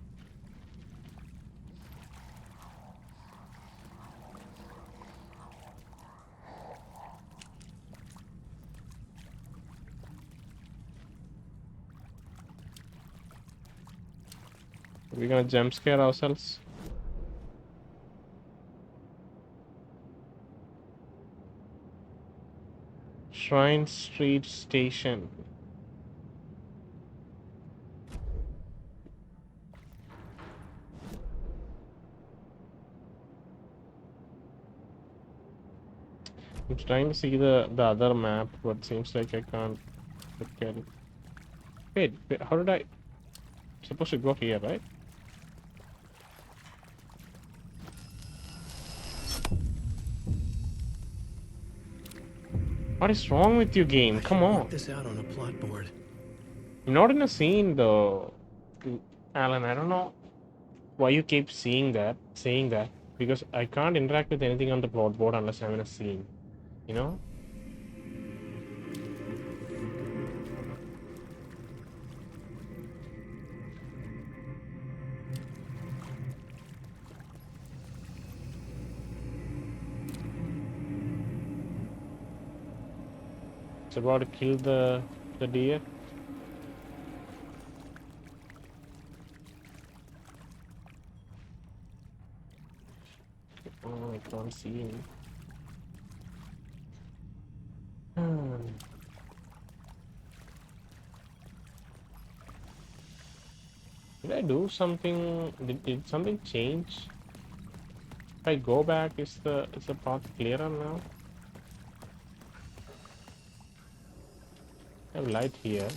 Are we gonna jump scare ourselves? Shrine Street Station. I'm trying to see the other map, but seems like I can't look at it. Wait, how did I... Supposed to go here, right? What is wrong with you, game? Come on. Work this out on a plot board. I'm not in a scene though, Alan. I don't know why you keep saying that, because I can't interact with anything on the plot board unless I'm in a scene. You know? about to kill the deer. Oh, I can't see him. Did I do something? Did something change? If I go back, is the path clearer now? I have light here.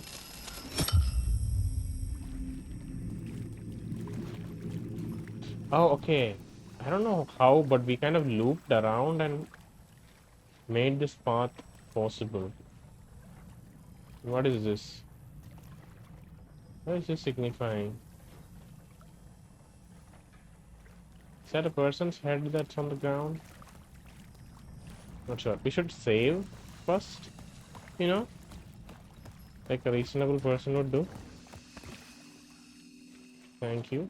Oh, okay. I don't know how, but we kind of looped around and made this path possible. What is this? What is this signifying? Is that a person's head that's on the ground? Not sure. We should save first, you know? Like a reasonable person would do. Thank you.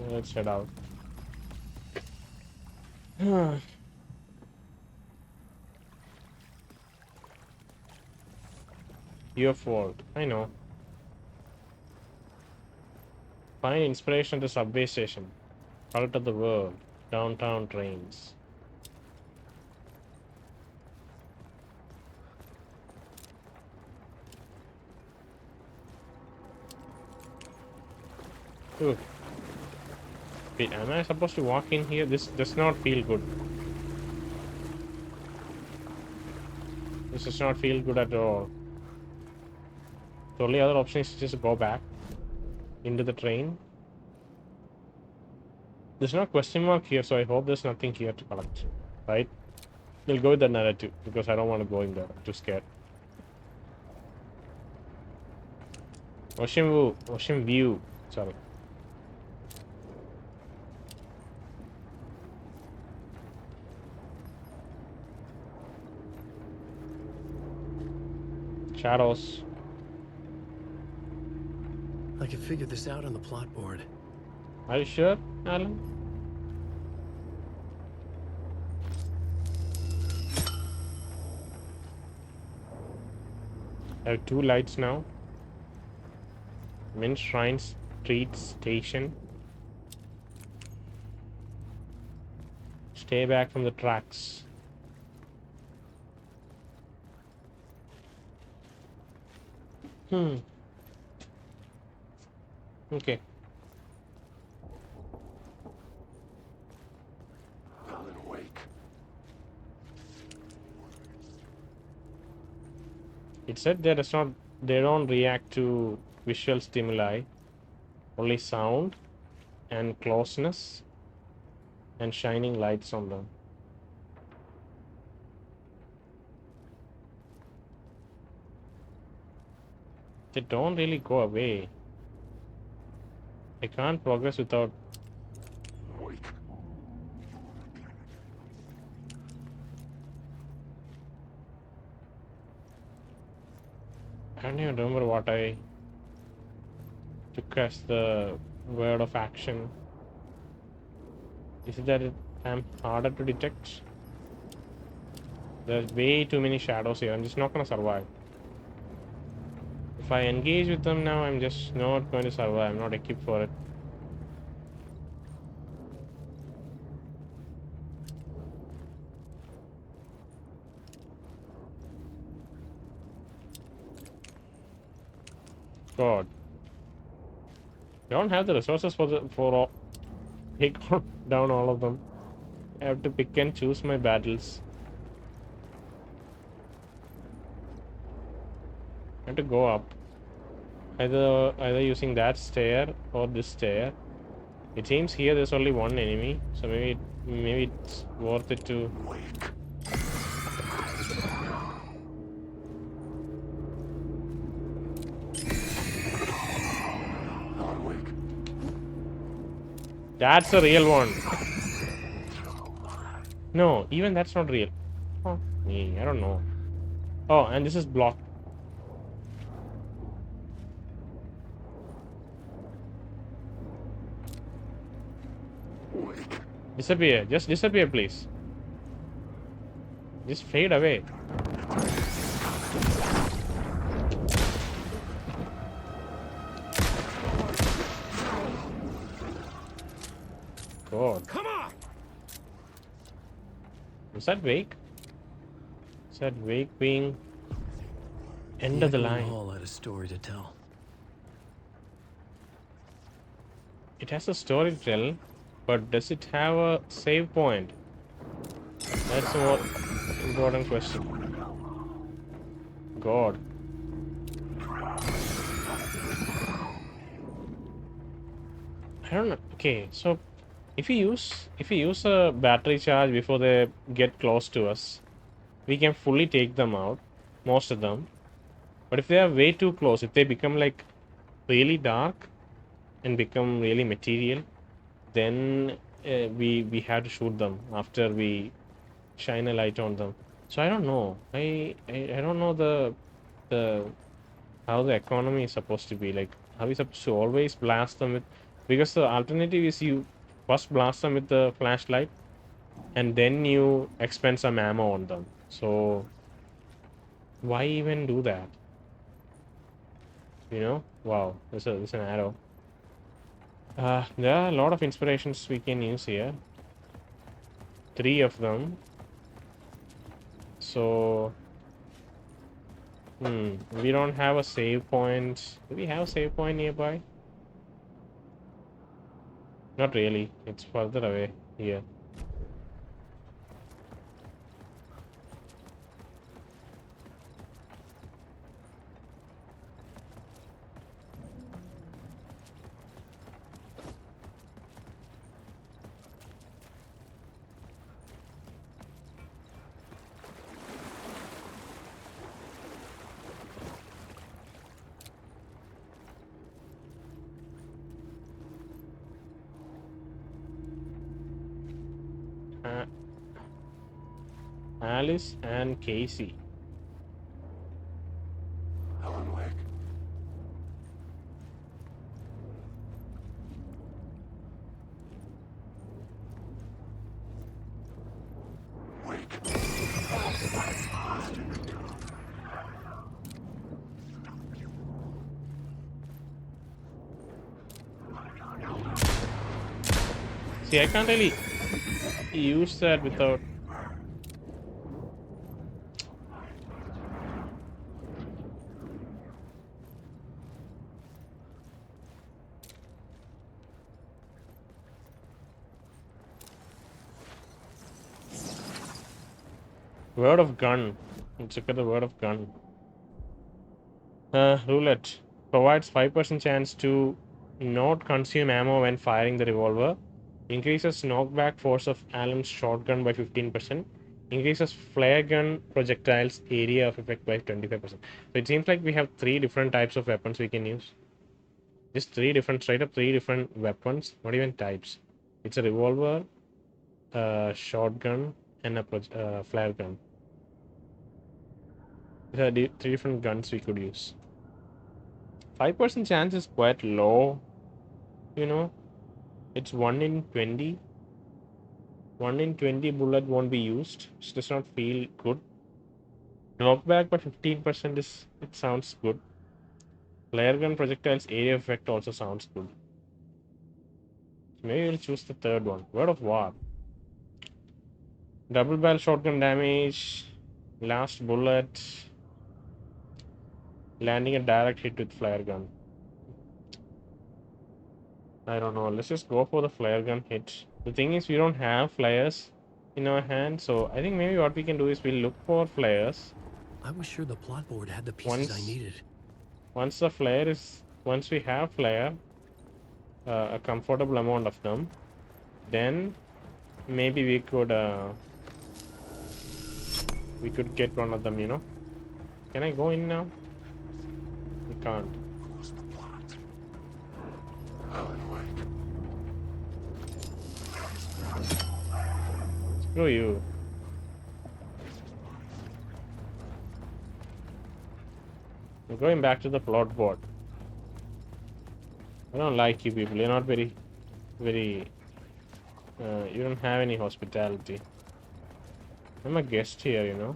Let's head out. Your fault. I know. Find inspiration at the subway station. Cult of the world. Downtown trains. Ooh. Wait, am I supposed to walk in here? This does not feel good. This does not feel good at all. The only other option is to just go back into the train. There's no question mark here, so I hope there's nothing here to collect. Right? We'll go with the narrative because I don't want to go in there. I'm too scared. Oceanview. Sorry. Shadows. I can figure this out on the plot board. Are you sure, Alan? I have 2 lights now. Men's Shrine Street Station. Stay back from the tracks. Okay. Alan Wake. It said they don't react to visual stimuli, only sound and closeness and shining lights on them. They don't really go away. I can't progress without... Wake. I don't even remember what I took as the word of action. Is it that I'm harder to detect? There's way too many shadows here. I'm just not gonna survive. If I engage with them now, I'm just not going to survive. I'm not equipped for it. God. I don't have the resources for take down all of them. I have to pick and choose my battles. I have to go up. Either using that stair or this stair. It seems here there's only one enemy, so maybe it's worth it to... Wake. Alan Wake. That's a real one. No, even that's not real. Oh, I don't know. Oh, and this is blocked. Disappear. Just disappear, please. Just fade away. God. Come on! Is that Wake? Is that Wake being end The of the echoing line? hall had a story to tell. It has a story to tell, but does it have a save point? That's a more important question. God. I don't know. Okay, so if you use a battery charge before they get close to us, we can fully take them out, most of them. But if they are way too close, if they become like really dark and become really material, then we have to shoot them after we shine a light on them. So I don't know. I don't know the how the economy is supposed to be. Like, are we supposed to always blast them with? Because the alternative is you first blast them with the flashlight, and then you expend some ammo on them. So why even do that? You know? Wow, there's an arrow. There are a lot of inspirations we can use here. 3 of them. So, we don't have a save point. Do we have a save point nearby? Not really. It's further away here. Uh, Alice and Casey. Alan Wake. Wake. See, I can't really use that without. Word of gun. Let's look at the word of gun. Roulette provides 5% chance to not consume ammo when firing the revolver. Increases knockback force of Allen's shotgun by 15%. Increases flare gun projectiles area of effect by 25%. So it seems like we have 3 different types of weapons we can use. Just 3 different, straight up 3 different weapons, not even types. It's a revolver, a shotgun, and a flare gun. There are 3 different guns we could use. 5% chance is quite low, you know. It's 1 in 20. 1 in 20 bullet won't be used. It does not feel good. Knockback by 15% it sounds good. Flare gun projectiles area effect also sounds good. So maybe we'll choose the third one. Word of War. Double barrel shotgun damage. Last bullet. Landing a direct hit with flare gun. I don't know. Let's just go for the flare gun hit. The thing is, we don't have flares in our hand, so I think maybe what we can do is we'll look for flares. I was sure the plot board had the pieces I needed. Once we have flare, a comfortable amount of them, then maybe we could get one of them, you know. Can I go in now? We can't. Who's the plot? Alan Wake. Screw you. We're going back to the plot board. I don't like you people. You're not very, you don't have any hospitality. I'm a guest here, you know.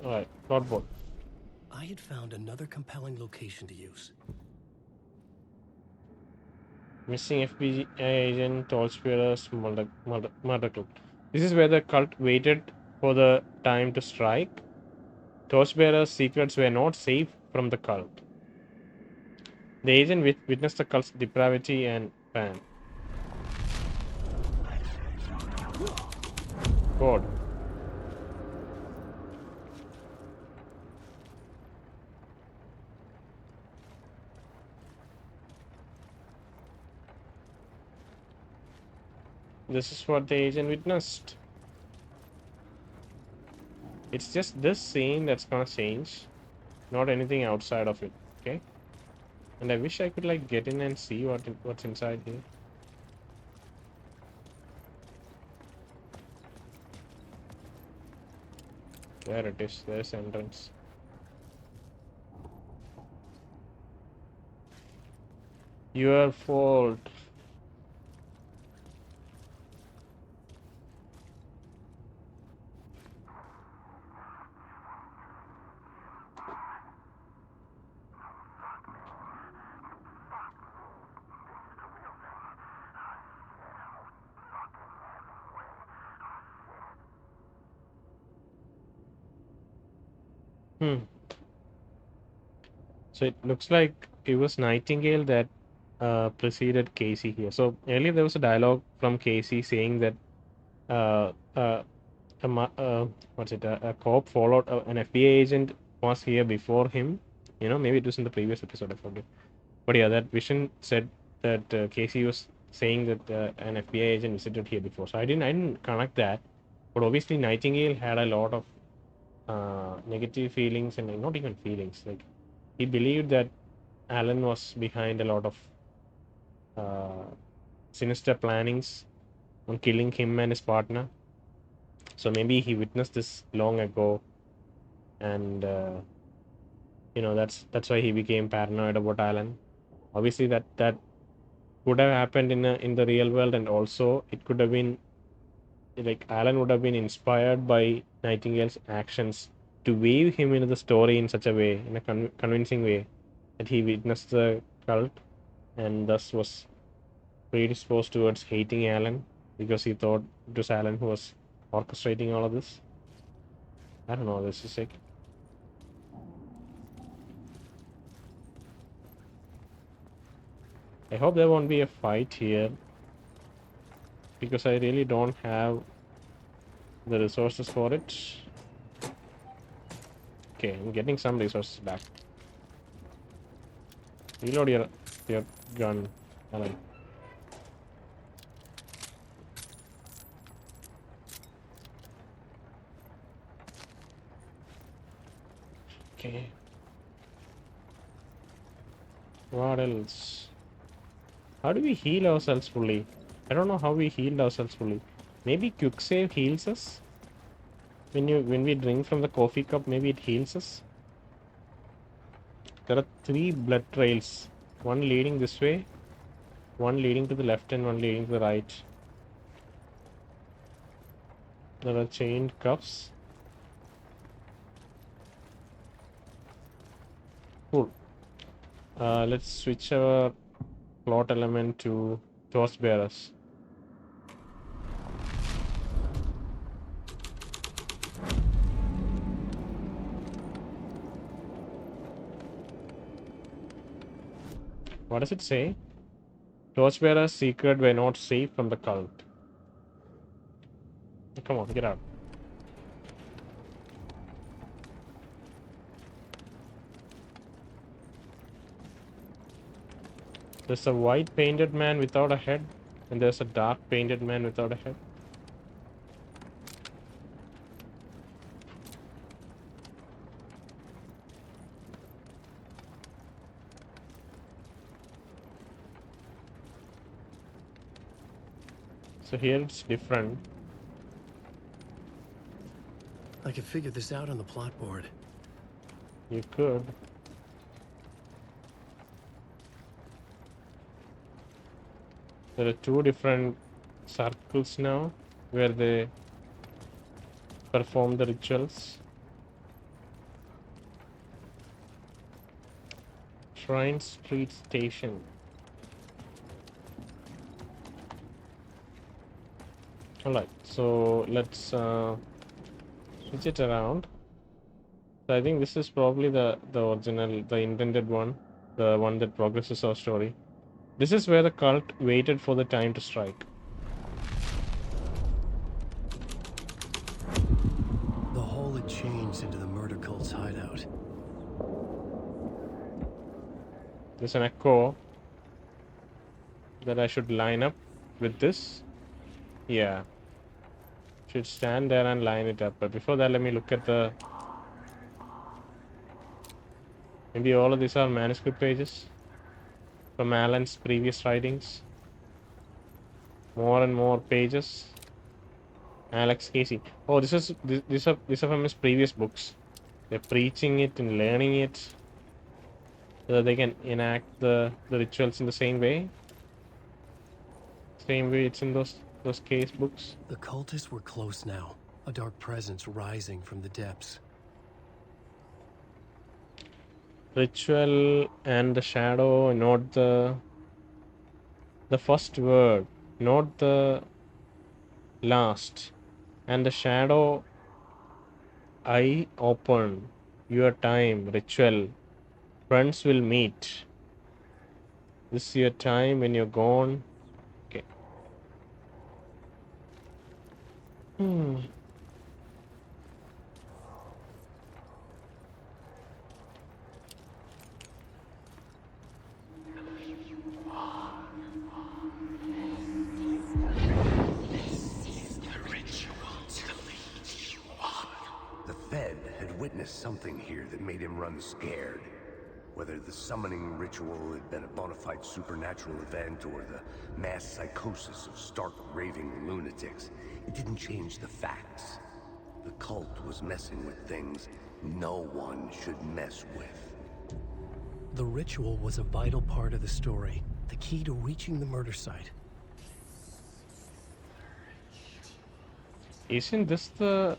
Alright, plot board. I had found another compelling location to use. Missing FBI agent, Torchbearers, murder club. This is where the cult waited for the time to strike. Torchbearers' secrets were not safe from the cult. The agent witnessed the cult's depravity and ban. God. This is what the agent witnessed. It's just this scene that's gonna change, not anything outside of it. Okay. And I wish I could like get in and see what's inside here. There it is. There's entrance. Your fault. So it looks like it was Nightingale that preceded Casey here. So earlier there was a dialogue from Casey saying that uh, uh, a cop followed an FBI agent was here before him. You know, maybe it was in the previous episode. I forget. But yeah, that vision said that Casey was saying that an FBI agent visited here before. So I didn't connect that. But obviously Nightingale had a lot of negative feelings and not even feelings. Like he believed that Alan was behind a lot of uh, sinister plannings on killing him and his partner. So maybe he witnessed this long ago, and that's why he became paranoid about Alan. Obviously, that could have happened in the real world, and also it could have been like Alan would have been inspired by Nightingale's actions to weave him into the story in such a way, in a convincing way, that he witnessed the cult and thus was predisposed towards hating Alan because he thought it was Alan who was orchestrating all of this. I don't know. This is like I hope there won't be a fight here because I really don't have the resources for it. Okay, I'm getting some resources back. Reload your gun, Alan. Okay. What else? How do we heal ourselves fully? I don't know how we healed ourselves fully. Maybe quick save heals us. When we drink from the coffee cup, maybe it heals us. There are 3 blood trails. One leading this way, one leading to the left, and one leading to the right. There are chained cuffs. Cool. Let's switch our plot element to Torchbearers. What does it say? Torchbearers' secret were not safe from the cult. Come on, get out. There's a white painted man without a head, and there's a dark painted man without a head. So here it's different. I could figure this out on the plot board. You could. There are 2 different circles now where they perform the rituals. Shrine Street Station. Alright, so let's switch it around. So I think this is probably the original, the intended one, the one that progresses our story. This is where the cult waited for the time to strike. The hole had changed into the murder cult's hideout. There's an echo that I should line up with this. Yeah. Should stand there and line it up. But before that, let me look at the... Maybe all of these are manuscript pages from Alan's previous writings. More and more pages. Alex Casey. Oh, these are from his previous books. They're preaching it and learning it so that they can enact the rituals in the same way. Same way it's in those case books. The cultists were close now, a dark presence rising from the depths. Ritual and the shadow, not the first word, not the last. And the shadow, I open your time, ritual. Friends will meet. This is your time when you're gone. Okay. The Fed had witnessed something here that made him run scared. Whether the summoning ritual had been a bona fide supernatural event or the mass psychosis of stark raving lunatics, it didn't change the facts. The cult was messing with things no one should mess with. The ritual was a vital part of the story, the key to reaching the murder site. Isn't this the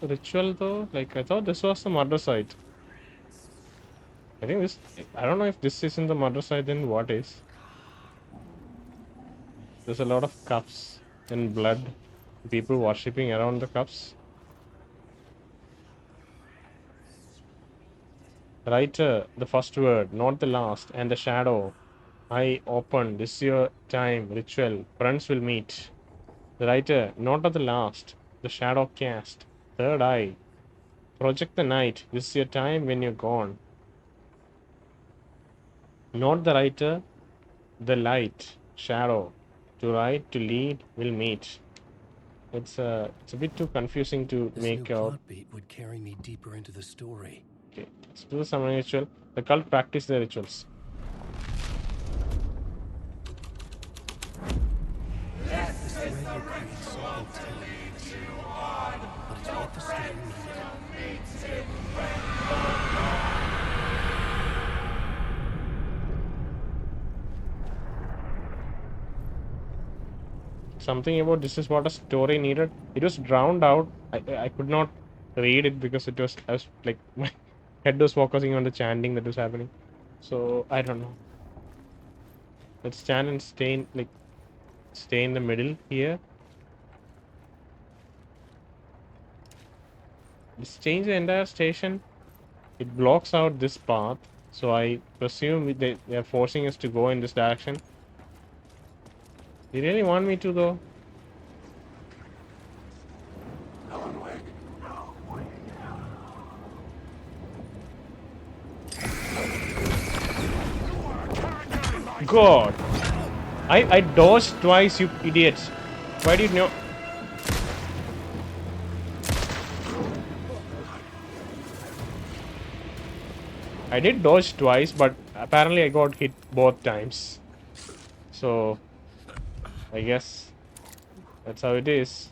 ritual though? Like, I thought this was the murder site. I think this... I don't know if this isn't the murder site, then what is? There's a lot of cups and blood. People worshipping around the cups. Writer, the first word, not the last, and the shadow. I open, this is your time, ritual. Friends will meet. The writer, not at the last, the shadow cast. Third eye. Project the night, this is your time when you're gone. Not the writer, the light, shadow. To write, to lead, will meet. It's a bit too confusing to This make new out. plot beat would carry me deeper into the story. Okay, let's do the summoning ritual. The cult practice their rituals. This thread will create something telling in the story, but it's what the story needed. Something about this is what a story needed. It was drowned out. I could not read it because I was like my head was focusing on the chanting that was happening. So I don't know. Let's stand and stay in the middle here. Let's change the entire station. It blocks out this path, so I presume they are forcing us to go in this direction. They really want me to though. God! I dodged twice, you idiots. Why did you know? I did dodge twice, but apparently I got hit both times. So, I guess that's how it is.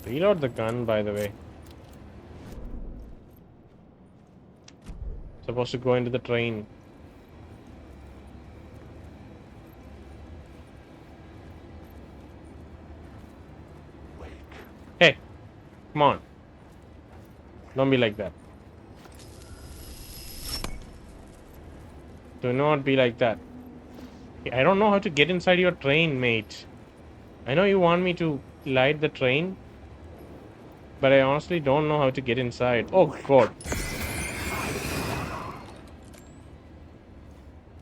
Reload the gun, by the way. Supposed to go into the train. Come on. Don't be like that. Do not be like that. I don't know how to get inside your train, mate. I know you want me to light the train, but I honestly don't know how to get inside. Oh god.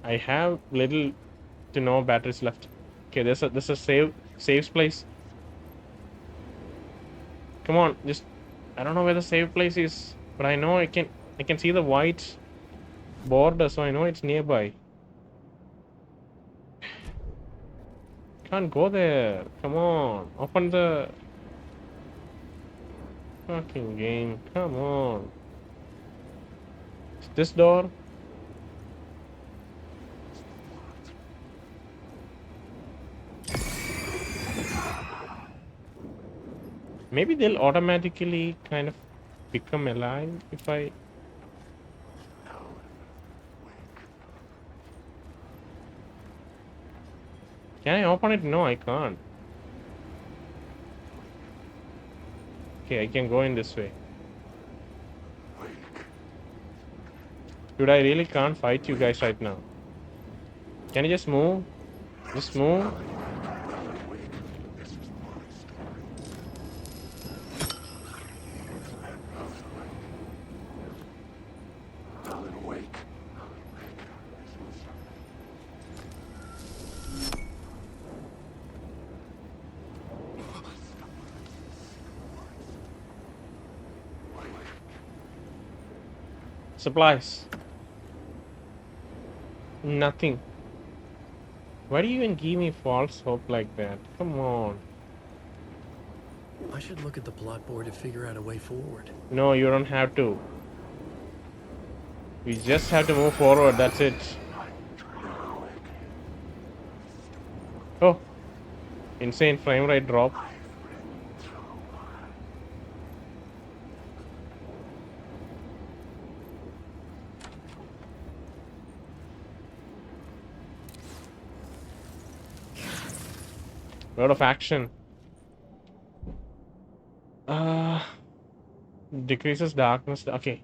I have little to no batteries left. Okay, there's a safe place. Come on, just I don't know where the safe place is, but I know I can see the white border, so I know it's nearby. Can't go there. Come on, open the fucking game. Come on. Is this door? Maybe they'll automatically kind of become alive if I... Can I open it? No, I can't. Okay, I can go in this way. Dude, I really can't fight you guys right now. Can you just move? Just move? Supplies. Nothing. Why do you even give me false hope like that? Come on. I should look at the plot board to figure out a way forward. No, you don't have to. We just have to move forward, that's it. Oh. Insane frame rate drop. Lot of action. Decreases darkness. Okay.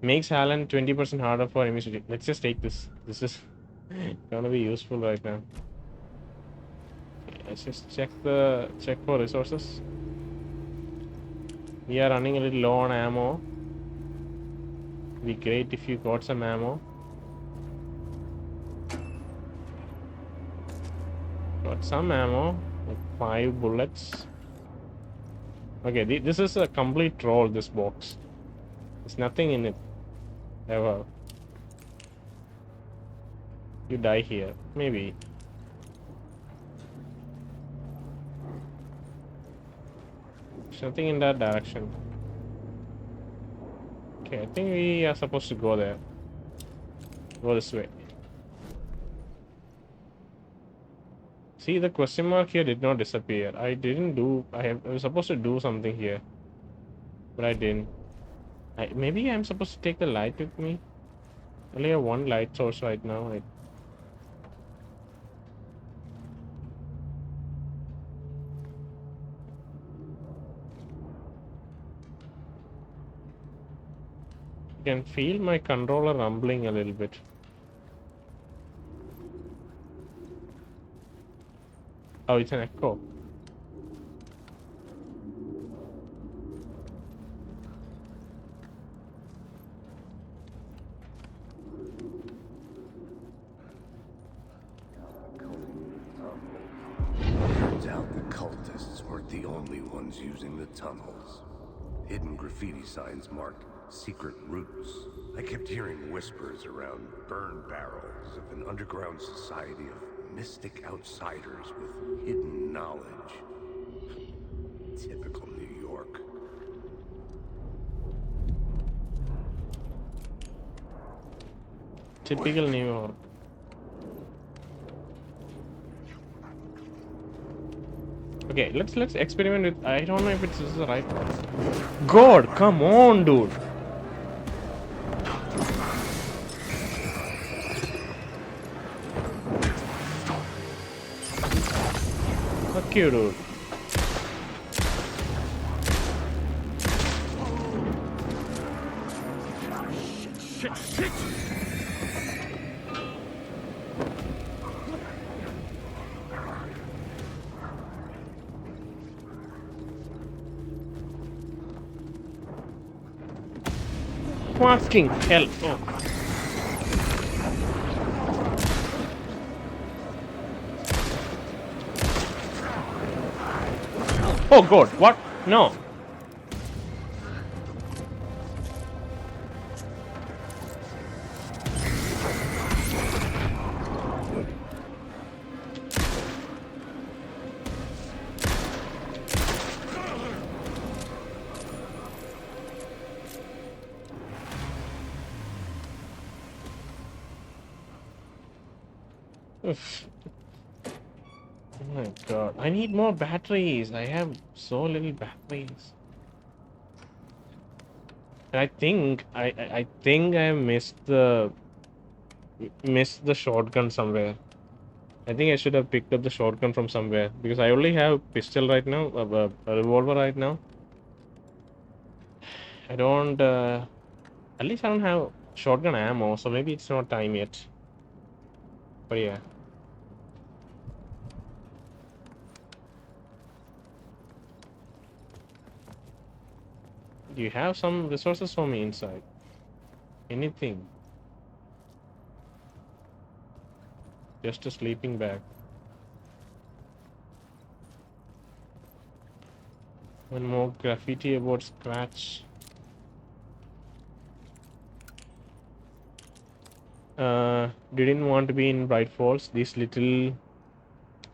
Makes Alan 20% harder for enemies to do. Let's just take this. This is gonna be useful right now. Okay, let's just check for resources. We are running a little low on ammo. Be great if you got some ammo. Got some ammo. Like 5 bullets. Okay, this is a complete troll, this box. There's nothing in it. Ever. You die here. Maybe. There's nothing in that direction. Okay, I think we are supposed to go there. Go this way. See, the question mark here did not disappear. I was supposed to do something here, but I didn't. Maybe I'm supposed to take the light with me. I only have one light source right now. I can feel my controller rumbling a little bit. Oh, it's an echo. Turns out the cultists weren't the only ones using the tunnels. Hidden graffiti signs marked secret routes. I kept hearing whispers around burn barrels of an underground society of mystic outsiders with hidden knowledge. Typical New York. Typical New York. Okay, let's experiment with. I don't know if this is the right one. God, come on, dude. Fuck you, dude. Fucking hell. Oh. Oh god, what? No. Oof. Oh my god. I need more batteries. I have so little batteries. And I think I missed the shotgun somewhere. I think I should have picked up the shotgun from somewhere because I only have pistol right now, a revolver right now. I don't. At least I don't have shotgun ammo, so maybe it's not time yet. But yeah. Do you have some resources for me inside? Anything? Just a sleeping bag. One more graffiti about Scratch. Didn't want to be in Bright Falls. These little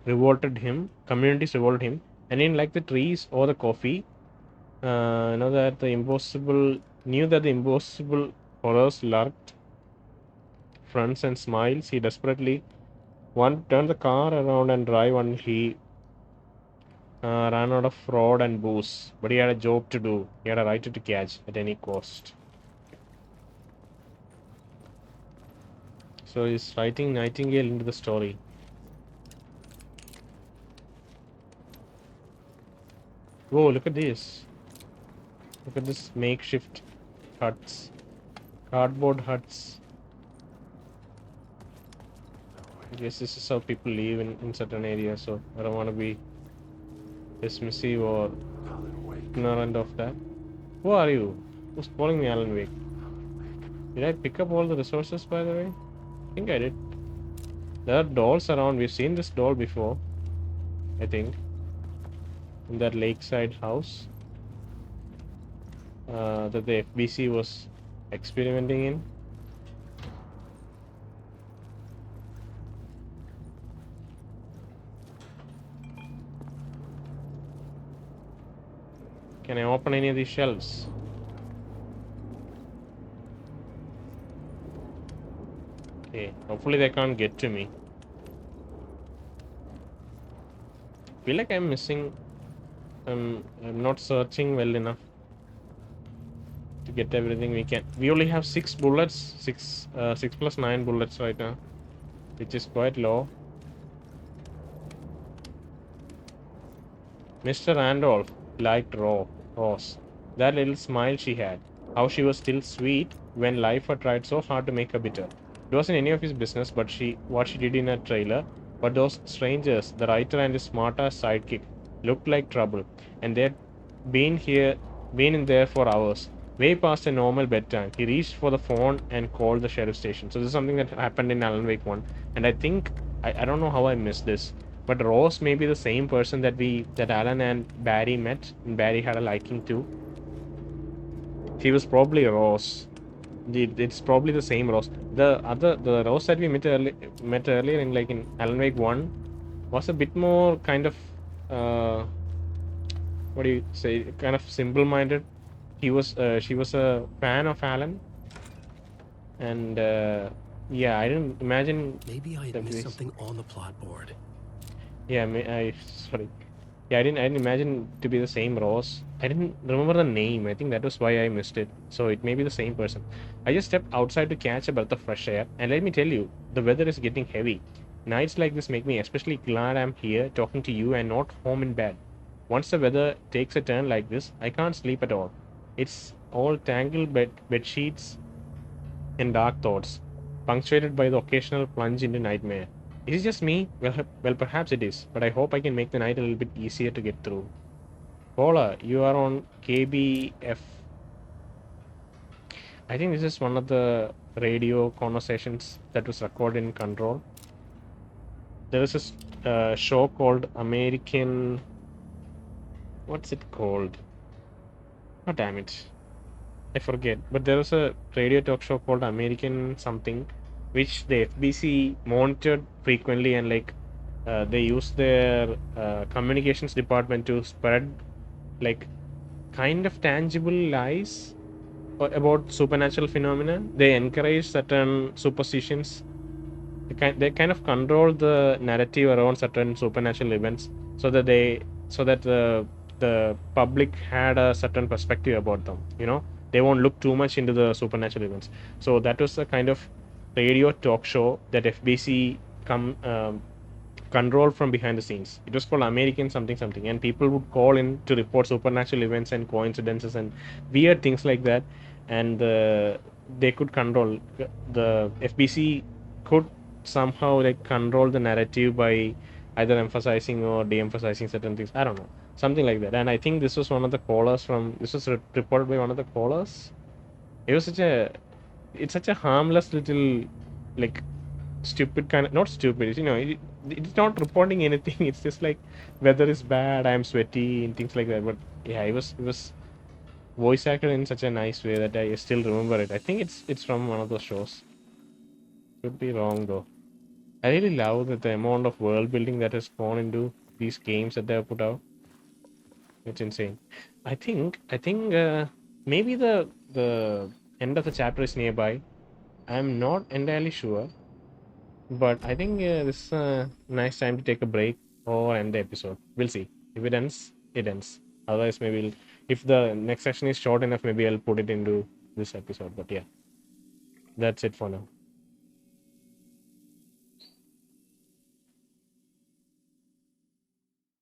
revolted him. Communities revolted him. And didn't like the trees or the coffee. Know that the impossible knew that the impossible horrors lurked. Fronts and smiles. He desperately wanted to turn the car around and drive until he ran out of fraud and booze. But he had a job to do. He had a right to catch at any cost. So he's writing Nightingale into the story. Whoa, look at this. Look at this makeshift huts. Cardboard huts. I guess this is how people live in certain areas, so I don't want to be dismissive or ignorant of that. Who are you? Who's calling me Alan Wake? Did I pick up all the resources, by the way? I think I did. There are dolls around. We've seen this doll before, I think. In that lakeside house that the FBC was experimenting in. Can I open any of these shelves? Okay, hopefully they can't get to me. I feel like I'm missing. I'm not searching well enough to get everything we can. We only have 6 bullets, 6 plus 9 bullets right now, which is quite low. Mr. Randolph liked Rose. That little smile she had. How she was still sweet when life had tried so hard to make her bitter. It wasn't any of his business, but what she did in her trailer. But those strangers, the writer and his smart-ass sidekick, looked like trouble, and they'd been in there for hours, way past a normal bedtime. He reached for the phone and called the sheriff station. So this is something that happened in Alan Wake 1, and I think I don't know how I missed this, but Rose may be the same person that Alan and Barry met, and Barry had a liking to. She was probably Rose. It's probably the same Rose. The Rose that we met earlier in Alan Wake 1 was a bit more kind of what do you say? Kind of simple-minded. She was a fan of Alan, and yeah, I didn't imagine. Maybe I had missed something on the plot board. Yeah, sorry. Yeah, I didn't imagine to be the same Rose. I didn't remember the name. I think that was why I missed it. So it may be the same person. I just stepped outside to catch a breath of fresh air, and let me tell you, the weather is getting heavy. Nights like this make me especially glad I'm here talking to you and not home in bed. Once the weather takes a turn like this, I can't sleep at all. It's all tangled bed sheets and dark thoughts, punctuated by the occasional plunge into nightmare. Is it just me? Well, perhaps it is, but I hope I can make the night a little bit easier to get through. Paula, you are on KBF. I think this is one of the radio conversations that was recorded in Control. There is a show called American. What's it called? Oh, damn it. I forget. But there was a radio talk show called American something, which the FBC monitored frequently, and like they used their communications department to spread like kind of tangible lies about supernatural phenomena. They encourage certain superstitions. They kind of control the narrative around certain supernatural events, so that the public had a certain perspective about them. They won't look too much into the supernatural events. So that was a kind of radio talk show that FBC control from behind the scenes. It was called American something something, and people would call in to report supernatural events and coincidences and weird things like that. And they could control the FBC could somehow like control the narrative by either emphasizing or de-emphasizing certain things. I don't know, something like that. And I think this was one of the callers from. This was reported by one of the callers. It was it's such a harmless little like stupid kind of, not stupid, it's not reporting anything. It's just like weather is bad, I'm sweaty and things like that. But yeah, it was voice acted in such a nice way that I still remember it. I think it's from one of those shows. Could be wrong though. I really love that the amount of world building that has gone into these games that they have put out. It's insane. I think maybe the end of the chapter is nearby. I'm not entirely sure. But I think this is a nice time to take a break or end the episode. We'll see. If it ends, it ends. Otherwise, maybe if the next session is short enough, maybe I'll put it into this episode. But yeah, that's it for now.